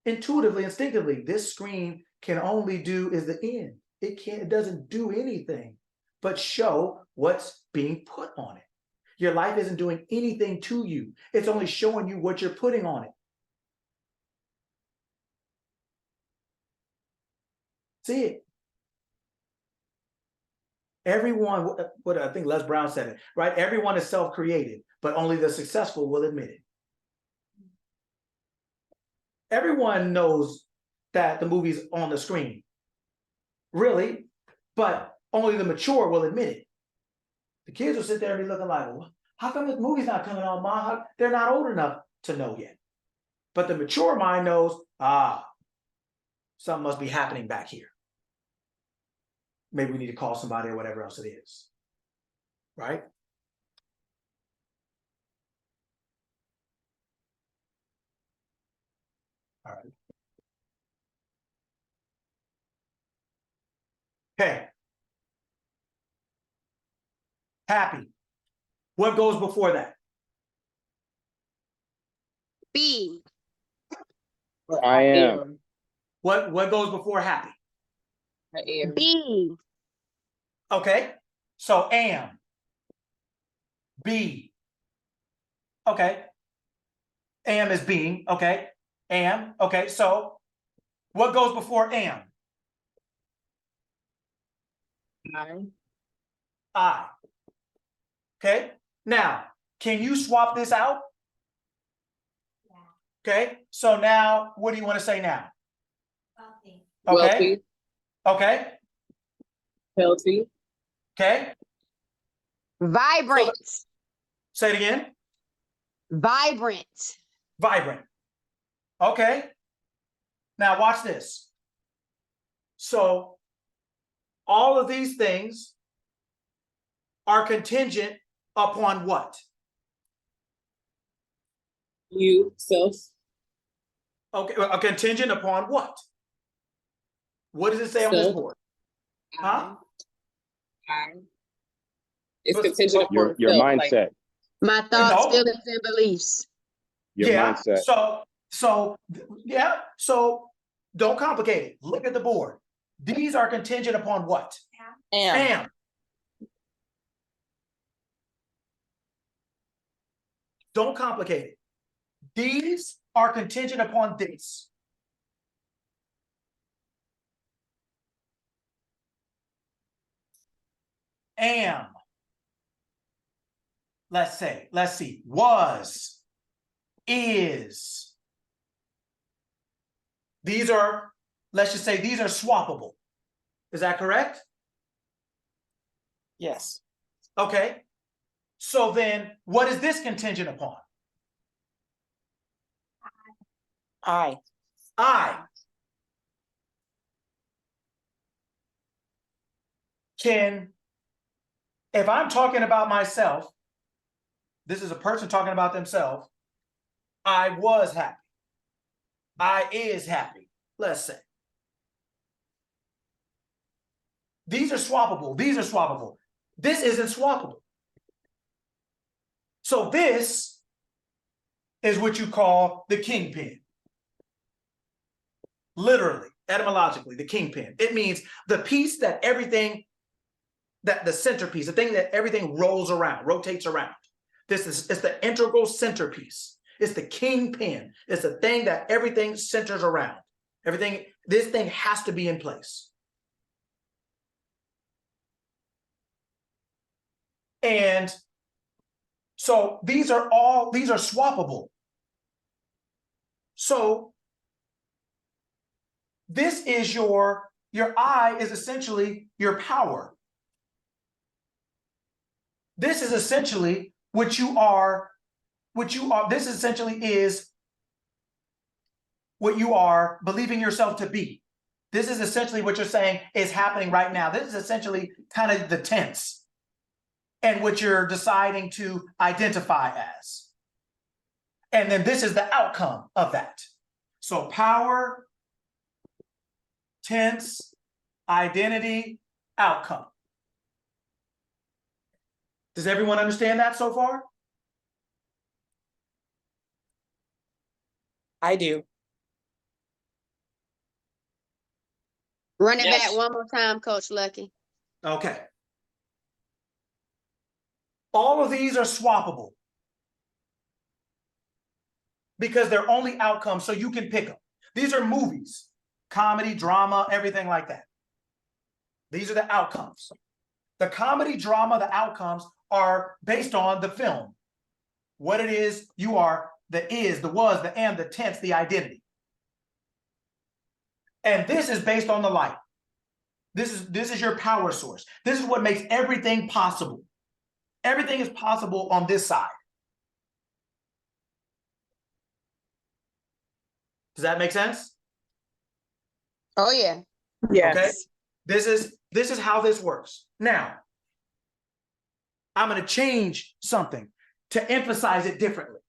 intuitively, instinctively, this screen can only do is the end. It doesn't do anything but show what's being put on it. Your life isn't doing anything to you. It's only showing you what you're putting on it. See it. Everyone, what I think Les Brown said it, right? Everyone is self-created, but only the successful will admit it. Everyone knows that the movie's on the screen, really, but only the mature will admit it. The kids will sit there and be looking like, well, how come this movie's not coming on, Mom? They're not old enough to know yet. But the mature mind knows, something must be happening back here. Maybe we need to call somebody or whatever else it is, right? All right. Okay. Happy. What goes before that? B. I am. What goes before happy? B. Okay. So am. Be. Okay. Am is being. Okay. Am. Okay. So what goes before am? I. Okay. Now, can you swap this out? Yeah. Okay. So now, what do you want to say now? Wealthy. Okay. Okay. Healthy. Okay. Vibrant. Say it again. Vibrant. Vibrant. Okay. Now watch this. So all of these things are contingent upon what? You, self, Okay, a contingent upon what? What does it say on this Self. board? Huh? it's But- contingent upon Your self, like, mindset, My thoughts, No. feelings, and beliefs. your Yeah, mindset. so yeah, so don't complicate it. Look at the board. These are contingent upon what? Am. Don't complicate it. These are contingent upon this. Am. Let's see. Was. Is. These are, let's just say these are swappable. Is that correct? Yes. Okay. So then what is this contingent upon? I. If I'm talking about myself, this is a person talking about themselves, I was happy. I is happy, let's say. These are swappable. These are swappable. This isn't swappable. So this is what you call the kingpin. Literally, etymologically, the kingpin. It means the piece that everything, that the centerpiece, the thing that everything rolls around, rotates around. It's the integral centerpiece. It's the kingpin. It's the thing that everything centers around. Everything, this thing has to be in place. And so these are swappable. So this is your I is essentially your power. This is essentially what you are, this essentially is what you are believing yourself to be. This is essentially what you're saying is happening right now. This is essentially kind of the tense and what you're deciding to identify as. And then this is the outcome of that. So power, tense, identity, outcome. Does everyone understand that so far? I do. Run it Yes. back one more time, Coach Lucky. Okay. All of these are swappable because they're only outcomes, so you can pick them. These are movies, comedy, drama, everything like that. These are the outcomes. The comedy, drama, the outcomes are based on the film. What it is, you are, the is, the was, the am, the tense, the identity. And this is based on the light. This is your power source. This is what makes everything possible. Everything is possible on this side. Does that make sense? Oh yeah. Yes. Okay. This is how this works. Now, I'm going to change something to emphasize it differently.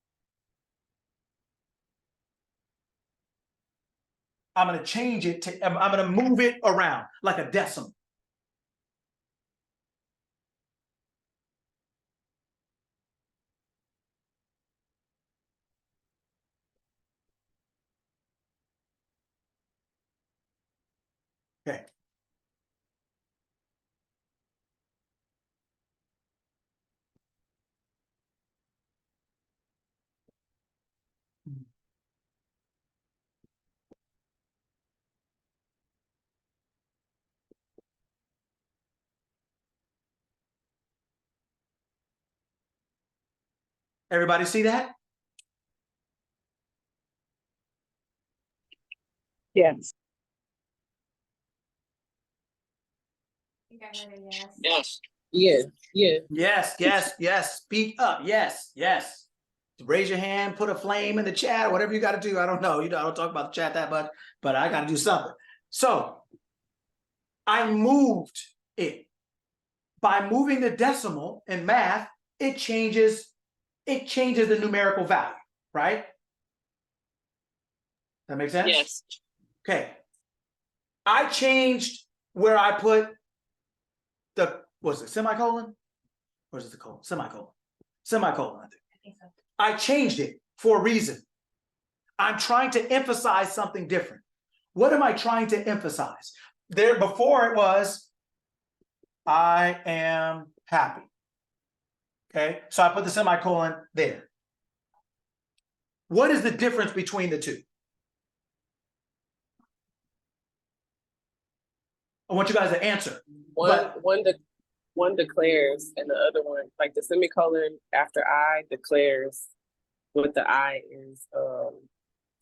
I'm going to change it to, I'm going to move it around like a decimal. Okay. Everybody see that? Yes. I think I heard a yes. Yes. yeah, yeah. Yes, yes, yes. Speak up. Yes, yes. raise your hand, put a flame in the chat, whatever you got to do. I don't know. I don't talk about the chat that much, but I got to do something. So I moved it. By moving the decimal in math, it changes the numerical value, right? That makes sense? Yes. Okay. I changed where I put was it semicolon? Or is it the colon? Semicolon. Semicolon, I think. I think so. I changed it for a reason. I'm trying to emphasize something different. What am I trying to emphasize? There before it was, I am happy. Okay, so I put the semicolon there. What is the difference between the two? I want you guys to answer. One declares and the other one, like the semicolon after I declares what the I is.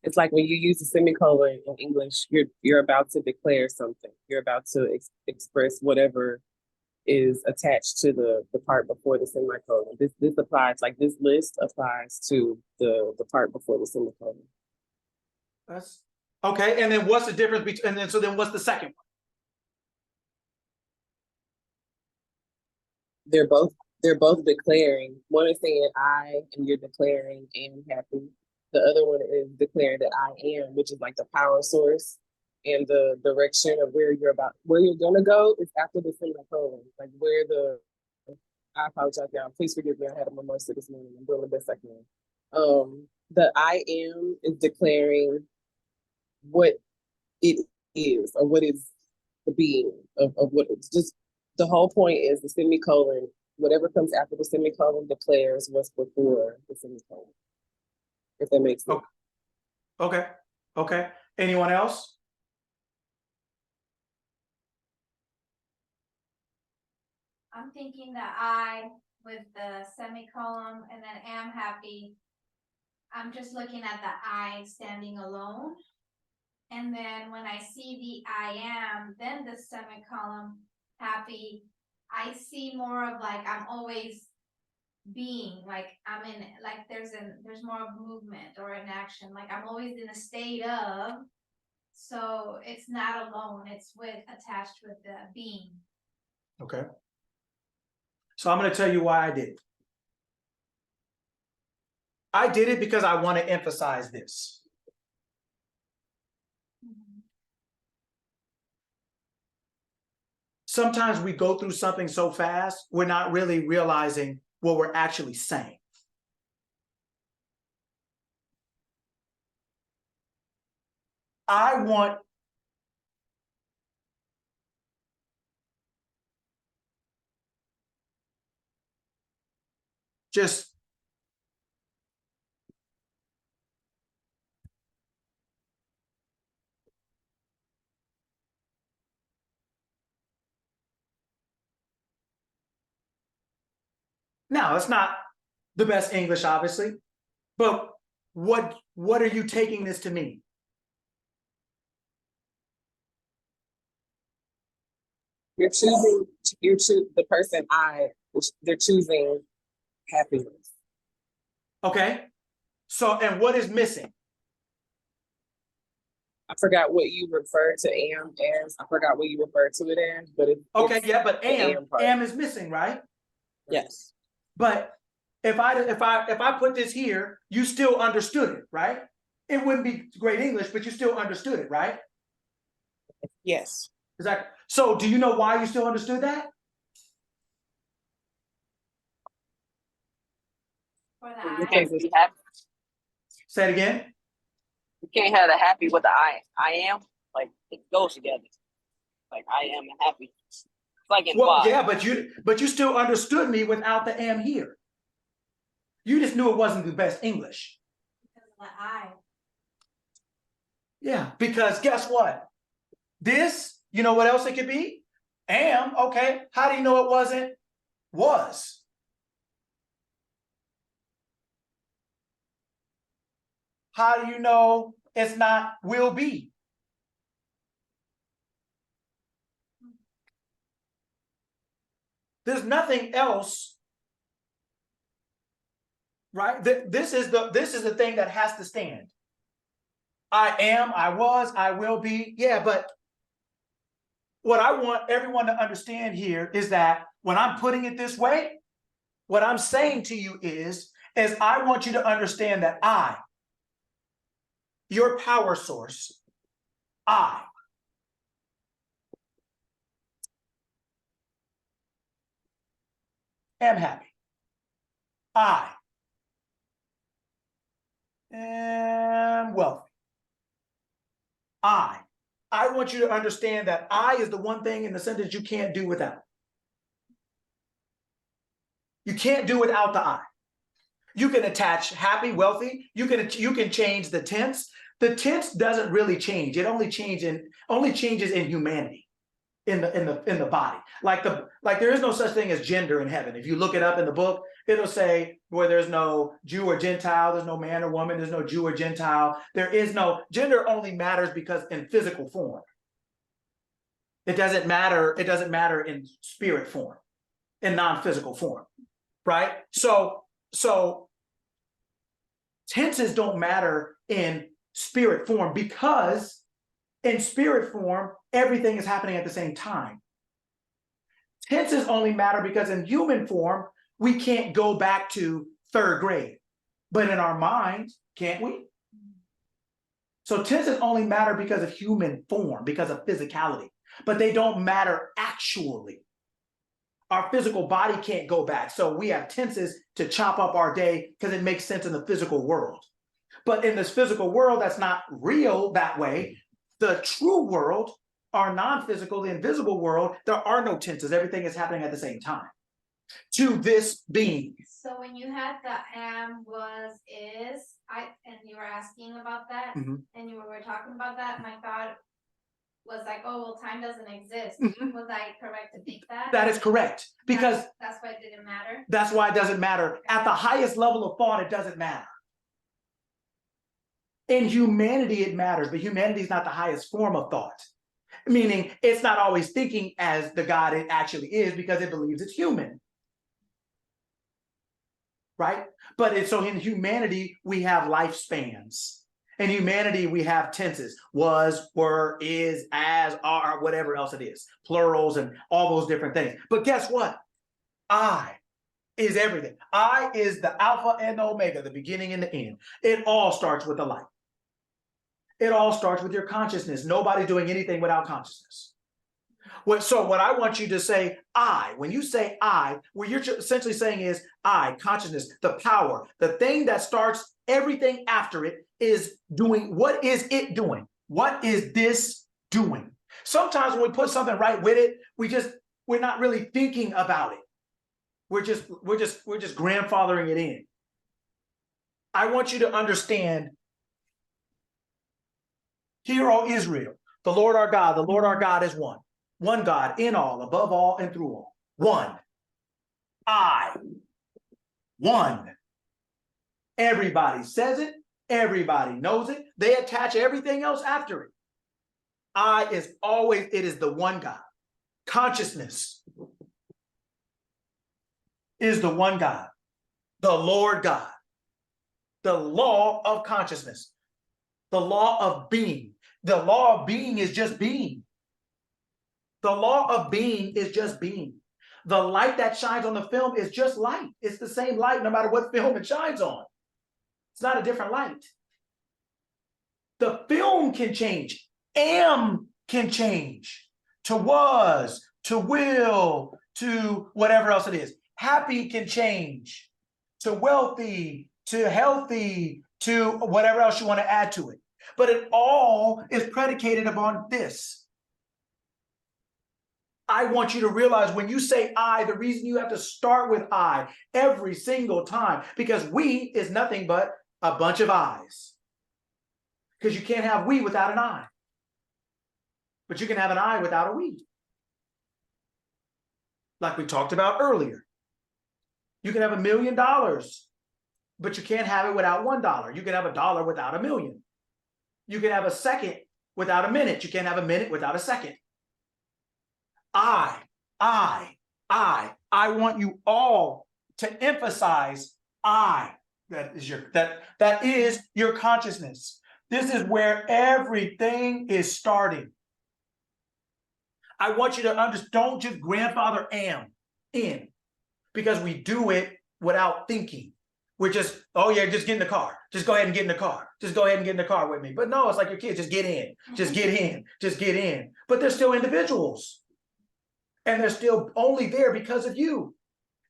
It's like when you use the semicolon in English, you're about to declare something. You're about to express whatever is attached to the part before the semicolon. This applies, like this list applies to the part before the semicolon. That's okay. And then what's the difference between? And then what's the second one? They're both declaring. One is saying I, and you're declaring am happy. The other one is declaring that I am, which is like the power source, and the direction of where you're gonna go is after the semicolon. Like I apologize, y'all. Please forgive me. I had a mimosa this morning. I'm doing the best I can. The I am is declaring what it is, or what is the being of what it's just. The whole point is the semicolon, whatever comes after the semicolon declares what's before the semicolon. If that makes sense. Okay. Okay. Anyone else? I'm thinking that I with the semicolon and then am happy. I'm just looking at the I standing alone. And then when I see the I am, then the semicolon happy, I see more of like I'm always being, like I'm in, like there's more of movement or an action, like I'm always in a state of, so it's not alone, it's attached with the being. Okay. So I'm going to tell you why I did it. I did it because I want to emphasize this. Sometimes we go through something so fast, we're not really realizing what we're actually saying. I want just now, it's not the best English, obviously, but what are you taking this to mean? You're choosing the person they're choosing happiness. Okay. So, and what is missing? I forgot what you referred to am as. I forgot what you referred to it as, but Okay, yeah, but am part. is missing, right? Yes. But if I put this here, you still understood it, right? It wouldn't be great English, but you still understood it, right? Yes. Exactly. So do you know why you still understood that? For the You I. can't be happy. Say it again. You can't have the happy with the I am. Like it goes together. Like I am and happy. It's like implied. Well, yeah, but you still understood me without the am here. You just knew it wasn't the best English. Because of the I. Yeah, because guess what? This, you know what else it could be? Am, okay. How do you know it wasn't? Was. How do you know it's not will be? There's nothing else right? This is the thing that has to stand. I am, I was, I will be. Yeah, but what I want everyone to understand here is that when I'm putting it this way, what I'm saying to you is I want you to understand that I, your power source, I am happy. I am wealthy. I want you to understand that I is the one thing in the sentence you can't do without. You can't do without the I. You can attach happy, wealthy. You can change the tense. The tense doesn't really change. It only changes in humanity, in the body. Like there is no such thing as gender in heaven. If you look it up in the book, it'll say where there's no Jew or Gentile, there's no man or woman, there's no Jew or Gentile. There is no gender. Only matters because in physical form. It doesn't matter in spirit form, in non-physical form, right? So tenses don't matter in spirit form because in spirit form, everything is happening at the same time. Tenses only matter because in human form, we can't go back to 3rd grade, but in our minds, can't we? So tenses only matter because of human form, because of physicality, but they don't matter actually. Our physical body can't go back. So we have tenses to chop up our day because it makes sense in the physical world. But in this physical world, that's not real that way. The true world, our non-physical, the invisible world, there are no tenses. Everything is happening at the same time to this being. So when you had the am, was, is, and you were asking about that, Mhm. and you were talking about that, my thought was like, oh, well, time doesn't exist. Mhm. Was I correct to think that? That is correct, because that's why it didn't matter. that's why it doesn't matter. At the highest level of thought, it doesn't matter. In humanity, it matters, but humanity is not the highest form of thought. Meaning it's not always thinking as the God it actually is because it believes it's human. Right? But so in humanity, we have lifespans. In humanity, we have tenses: was, were, is, as, are, whatever else it is, plurals, and all those different things. But guess what? I is everything. I is the Alpha and the Omega, the beginning and the end. It all starts with the light. It all starts with your consciousness. Nobody's doing anything without consciousness. So what I want you to say, I, when you say I, what you're essentially saying is I, consciousness, the power, the thing that starts everything after it is doing. What is it doing? What is this doing? Sometimes when we put something right with it, we're not really thinking about it. We're just grandfathering it in. I want you to understand, hear, O Israel, the Lord our God is one. One God in all, above all, and through all. One. I. One. Everybody says it. Everybody knows it. They attach everything else after it. I is always, it is the one God. Consciousness is the one God. The Lord God. The law of consciousness. The law of being. The law of being is just being. The law of being is just being. The light that shines on the film is just light. It's the same light no matter what film it shines on. It's not a different light. The film can change. Am can change to was, to will, to whatever else it is. Happy can change to wealthy, to healthy, to whatever else you want to add to it. But it all is predicated upon this. I want you to realize when you say I, the reason you have to start with I every single time, because we is nothing but a bunch of I's. Because you can't have we without an I. But you can have an I without a we. Like we talked about earlier. You can have $1 million, but you can't have it without $1. You can have $1 without a million. You can have a second without a minute. You can't have a minute without a second. I want you all to emphasize I. That is your consciousness. This is where everything is starting. I want you to understand, don't just grandfather am in, because we do it without thinking. We're just, oh yeah, just get in the car. Just go ahead and get in the car. Just go ahead and get in the car with me. But no, it's like your kids, just get in, just get in, just get in. But they're still individuals. And they're still only there because of you.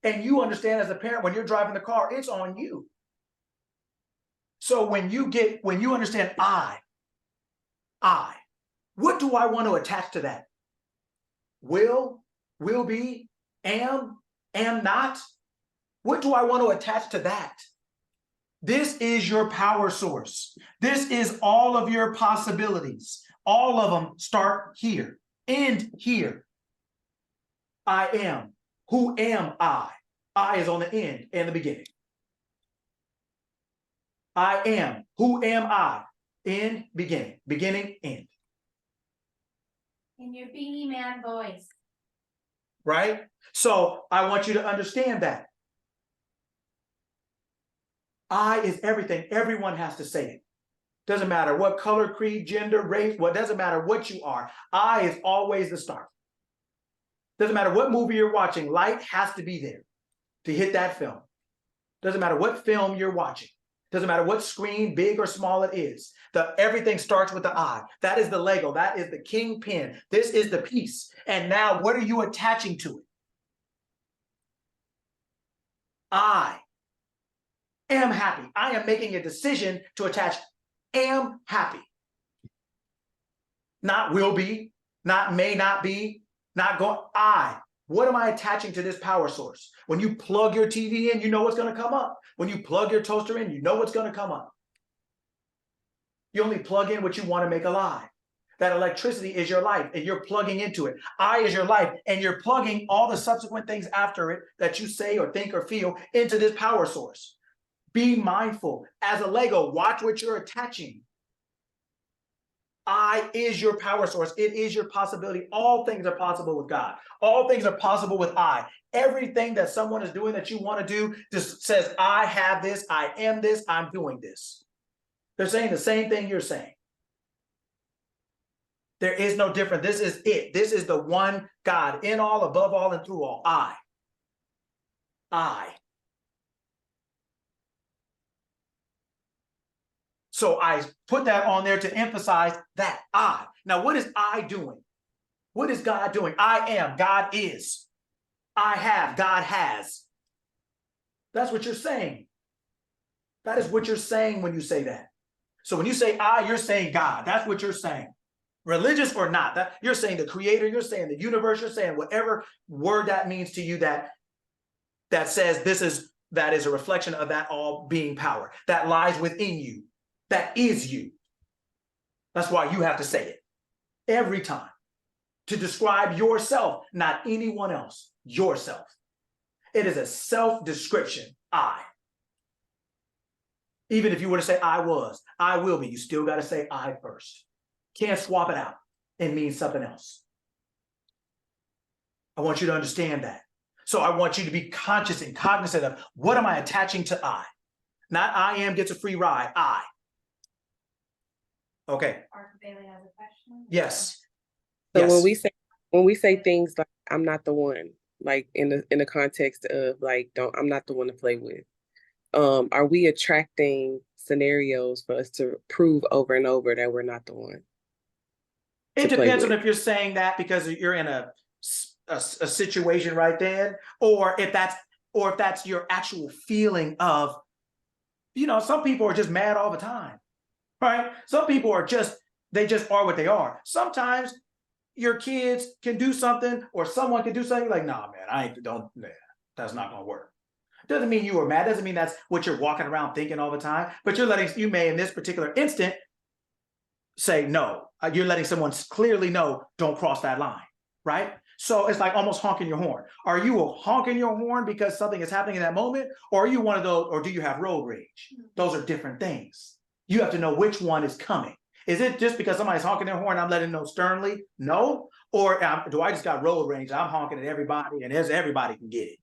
And you understand as a parent, when you're driving the car, it's on you. So when you understand I, what do I want to attach to that? Will be, am not. What do I want to attach to that? This is your power source. This is all of your possibilities. All of them start here, end here. I am. Who am I? I is on the end and the beginning. I am. Who am I? End, beginning. Beginning, end. In your beanie man voice. Right? So I want you to understand that. I is everything. Everyone has to say it. Doesn't matter what color, creed, gender, race, what doesn't matter what you are. I is always the start. Doesn't matter what movie you're watching, light has to be there to hit that film. Doesn't matter what film you're watching. Doesn't matter what screen, big or small it is. Everything starts with the I. That is the Lego. That is the kingpin. This is the piece. And now what are you attaching to it? I am happy. I am making a decision to attach am happy. Not will be, not may not be, not going. What am I attaching to this power source? When you plug your TV in, you know what's going to come up. When you plug your toaster in, you know what's going to come up. You only plug in what you want to make alive. That electricity is your life and you're plugging into it. I is your life and you're plugging all the subsequent things after it that you say or think or feel into this power source. Be mindful. As a Lego, watch what you're attaching. I is your power source. It is your possibility. All things are possible with God. All things are possible with I. Everything that someone is doing that you want to do just says, I have this, I am this, I'm doing this. They're saying the same thing you're saying. There is no difference. This is it. This is the one God in all, above all, and through all. I. So I put that on there to emphasize that I. Now, what is I doing? What is God doing? I am. God is. I have. God has. That's what you're saying. That is what you're saying when you say that. So when you say I, you're saying God. That's what you're saying. Religious or not, that you're saying the creator, you're saying the universe, you're saying whatever word that means to you, that says that is a reflection of that all being power that lies within you, that is you. That's why you have to say it every time to describe yourself, not anyone else, yourself. It is a self-description, I. Even if you were to say I was, I will be, you still got to say I first. Can't swap it out and mean something else. I want you to understand that. So I want you to be conscious and cognizant of what am I attaching to I? Not I am gets a free ride, I. Okay. Arthur Bailey has a question. Yes. So Yes. when we say things like I'm not the one, like in the context of like I'm not the one to play with. Are we attracting scenarios for us to prove over and over that we're not the one? It depends on if you're saying that because you're in a situation right then, or if that's your actual feeling of, some people are just mad all the time, right? Some people are they just are what they are. Sometimes your kids can do something or someone can do something like, nah, man, that's not gonna work. Doesn't mean you were mad. Doesn't mean that's what you're walking around thinking all the time, but you may in this particular instant say no. You're letting someone clearly know, don't cross that line, right? So it's like almost honking your horn. Are you honking your horn because something is happening in that moment? Or are you one of those, or do you have road rage? Those are different things. You have to know which one is coming. Is it just because somebody's honking their horn, I'm letting them know sternly? No. Or do I just got road rage? I'm honking at everybody and everybody can get it.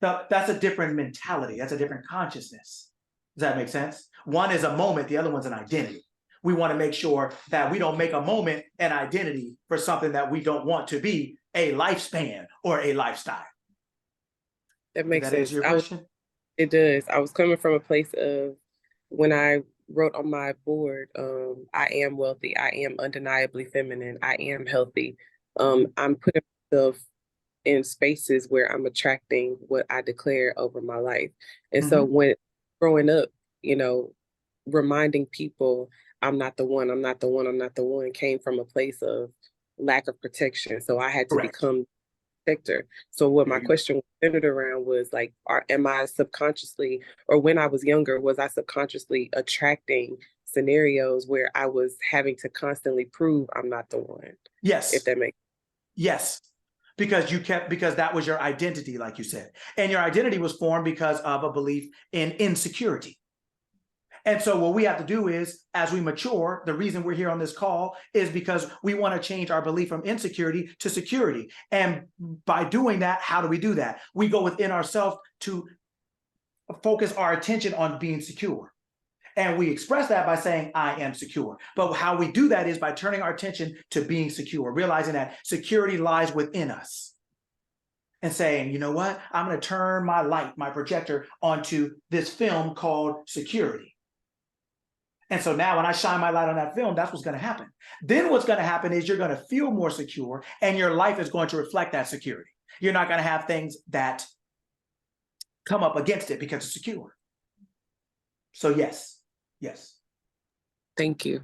Now, that's a different mentality. That's a different consciousness. Does that make sense? One is a moment, the other one's an identity. We want to make sure that we don't make a moment an identity for something that we don't want to be a lifespan or a lifestyle. That Did makes that answer sense. your question? It does. I was coming from a place of when I wrote on my board, I am wealthy, I am undeniably feminine, I am healthy. I'm putting myself in spaces where I'm attracting what I declare over my life. And so when growing up, you know, reminding people I'm not the one, I'm not the one, I'm not the one came from a place of lack of protection. So I had to Correct. become protector. So what There my you go. question was centered around was like, am I subconsciously, or when I was younger, was I subconsciously attracting scenarios where I was having to constantly prove I'm not the one? Yes. If that makes Yes. Because that was your identity, like you said. And your identity was formed because of a belief in insecurity. And so what we have to do is, as we mature, the reason we're here on this call is because we want to change our belief from insecurity to security. And by doing that, how do we do that? We go within ourselves to focus our attention on being secure. And we express that by saying, I am secure. But how we do that is by turning our attention to being secure, realizing that security lies within us. And saying, you know what? I'm going to turn my light, my projector, onto this film called security. And so now when I shine my light on that film, that's what's going to happen. Then what's going to happen is you're going to feel more secure and your life is going to reflect that security. You're not going to have things that come up against it because it's secure. So yes, yes. Thank you.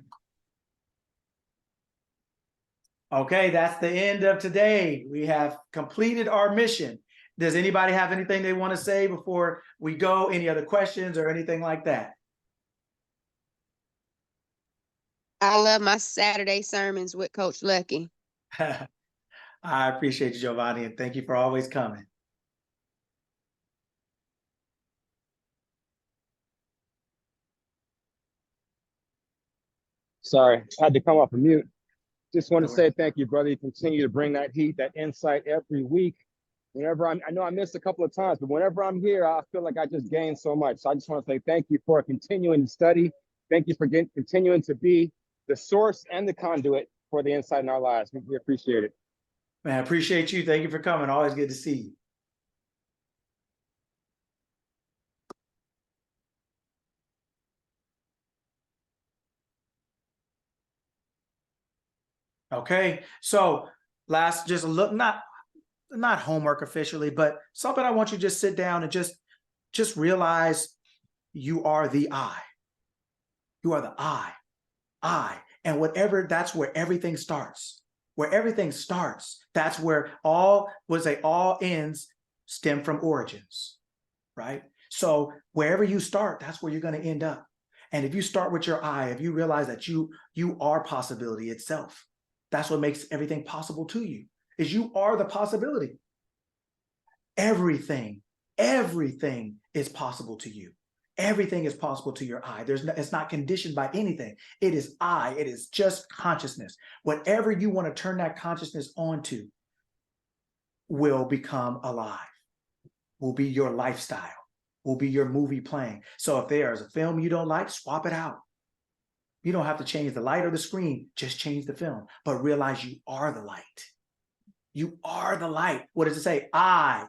Okay, that's the end of today. We have completed our mission. Does anybody have anything they want to say before we go? Any other questions or anything like that? I love my Saturday sermons with Coach Lucky. I appreciate you, Giovanni, and thank you for always coming. Sorry, I had to come off of mute. Just want No to worries. say thank you, brother. You continue to bring that heat, that insight every week. Whenever I know I missed a couple of times, but whenever I'm here, I feel like I just gained so much. So I just want to say thank you for continuing to study. Thank you for continuing to be the source and the conduit for the insight in our lives. We appreciate it. Man, I appreciate you. Thank you for coming. Always good to see you. Okay, so last, just a look, not homework officially, but something I want you to just sit down and just realize you are the I. You are the I. And whatever, that's where everything starts. Where everything starts, that's where all ends stem from origins, right? So wherever you start, that's where you're going to end up. And if you start with your I, if you realize that you are possibility itself, that's what makes everything possible to you, is you are the possibility. Everything is possible to you. Everything is possible to your I. It's not conditioned by anything. It is I. It is just consciousness. Whatever you want to turn that consciousness onto will become alive, will be your lifestyle, will be your movie playing. So if there is a film you don't like, swap it out. You don't have to change the light or the screen, just change the film. But realize you are the light. You are the light. What does it say? I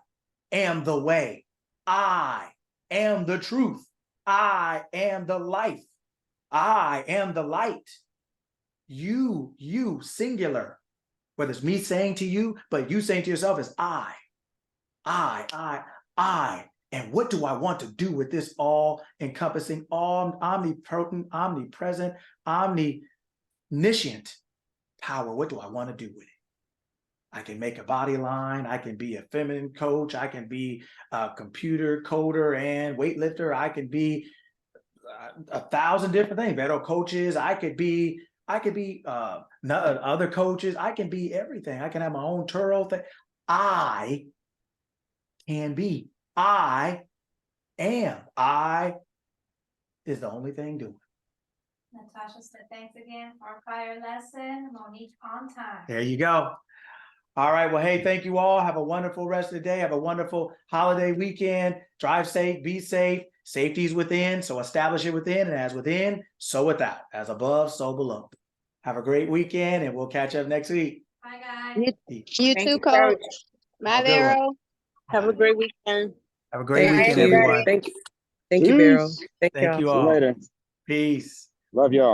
am the way. I am the truth. I am the life. I am the light. You, singular. Whether it's me saying to you, but you saying to yourself is I. And what do I want to do with this all-encompassing, all omnipotent, omnipresent, omniscient power? What do I want to do with it? I can make a body line. I can be a feminine coach. I can be a computer coder and weightlifter. I can be 1,000 different things. Better coaches. I could be other coaches. I can be everything. I can have my own Turo thing. I can be. I am. I is the only thing doing. Natasha said, thanks again for our fire lesson. Monique on time. There you go. All right. Well, hey, thank you all. Have a wonderful rest of the day. Have a wonderful holiday weekend. Drive safe, be safe. Safety is within, so establish it within, and as within, so without. As above, so below. Have a great weekend, and we'll catch up next week. Bye, guys. You Thank too, you, Coach. Coach. Bye, Have a good one. Vero. Have a great weekend. Have a great Thank weekend, you. everyone. Thank you. Thank you, Beryl. Peace. Thank Thank y'all. you See you all. later. Peace. Love y'all.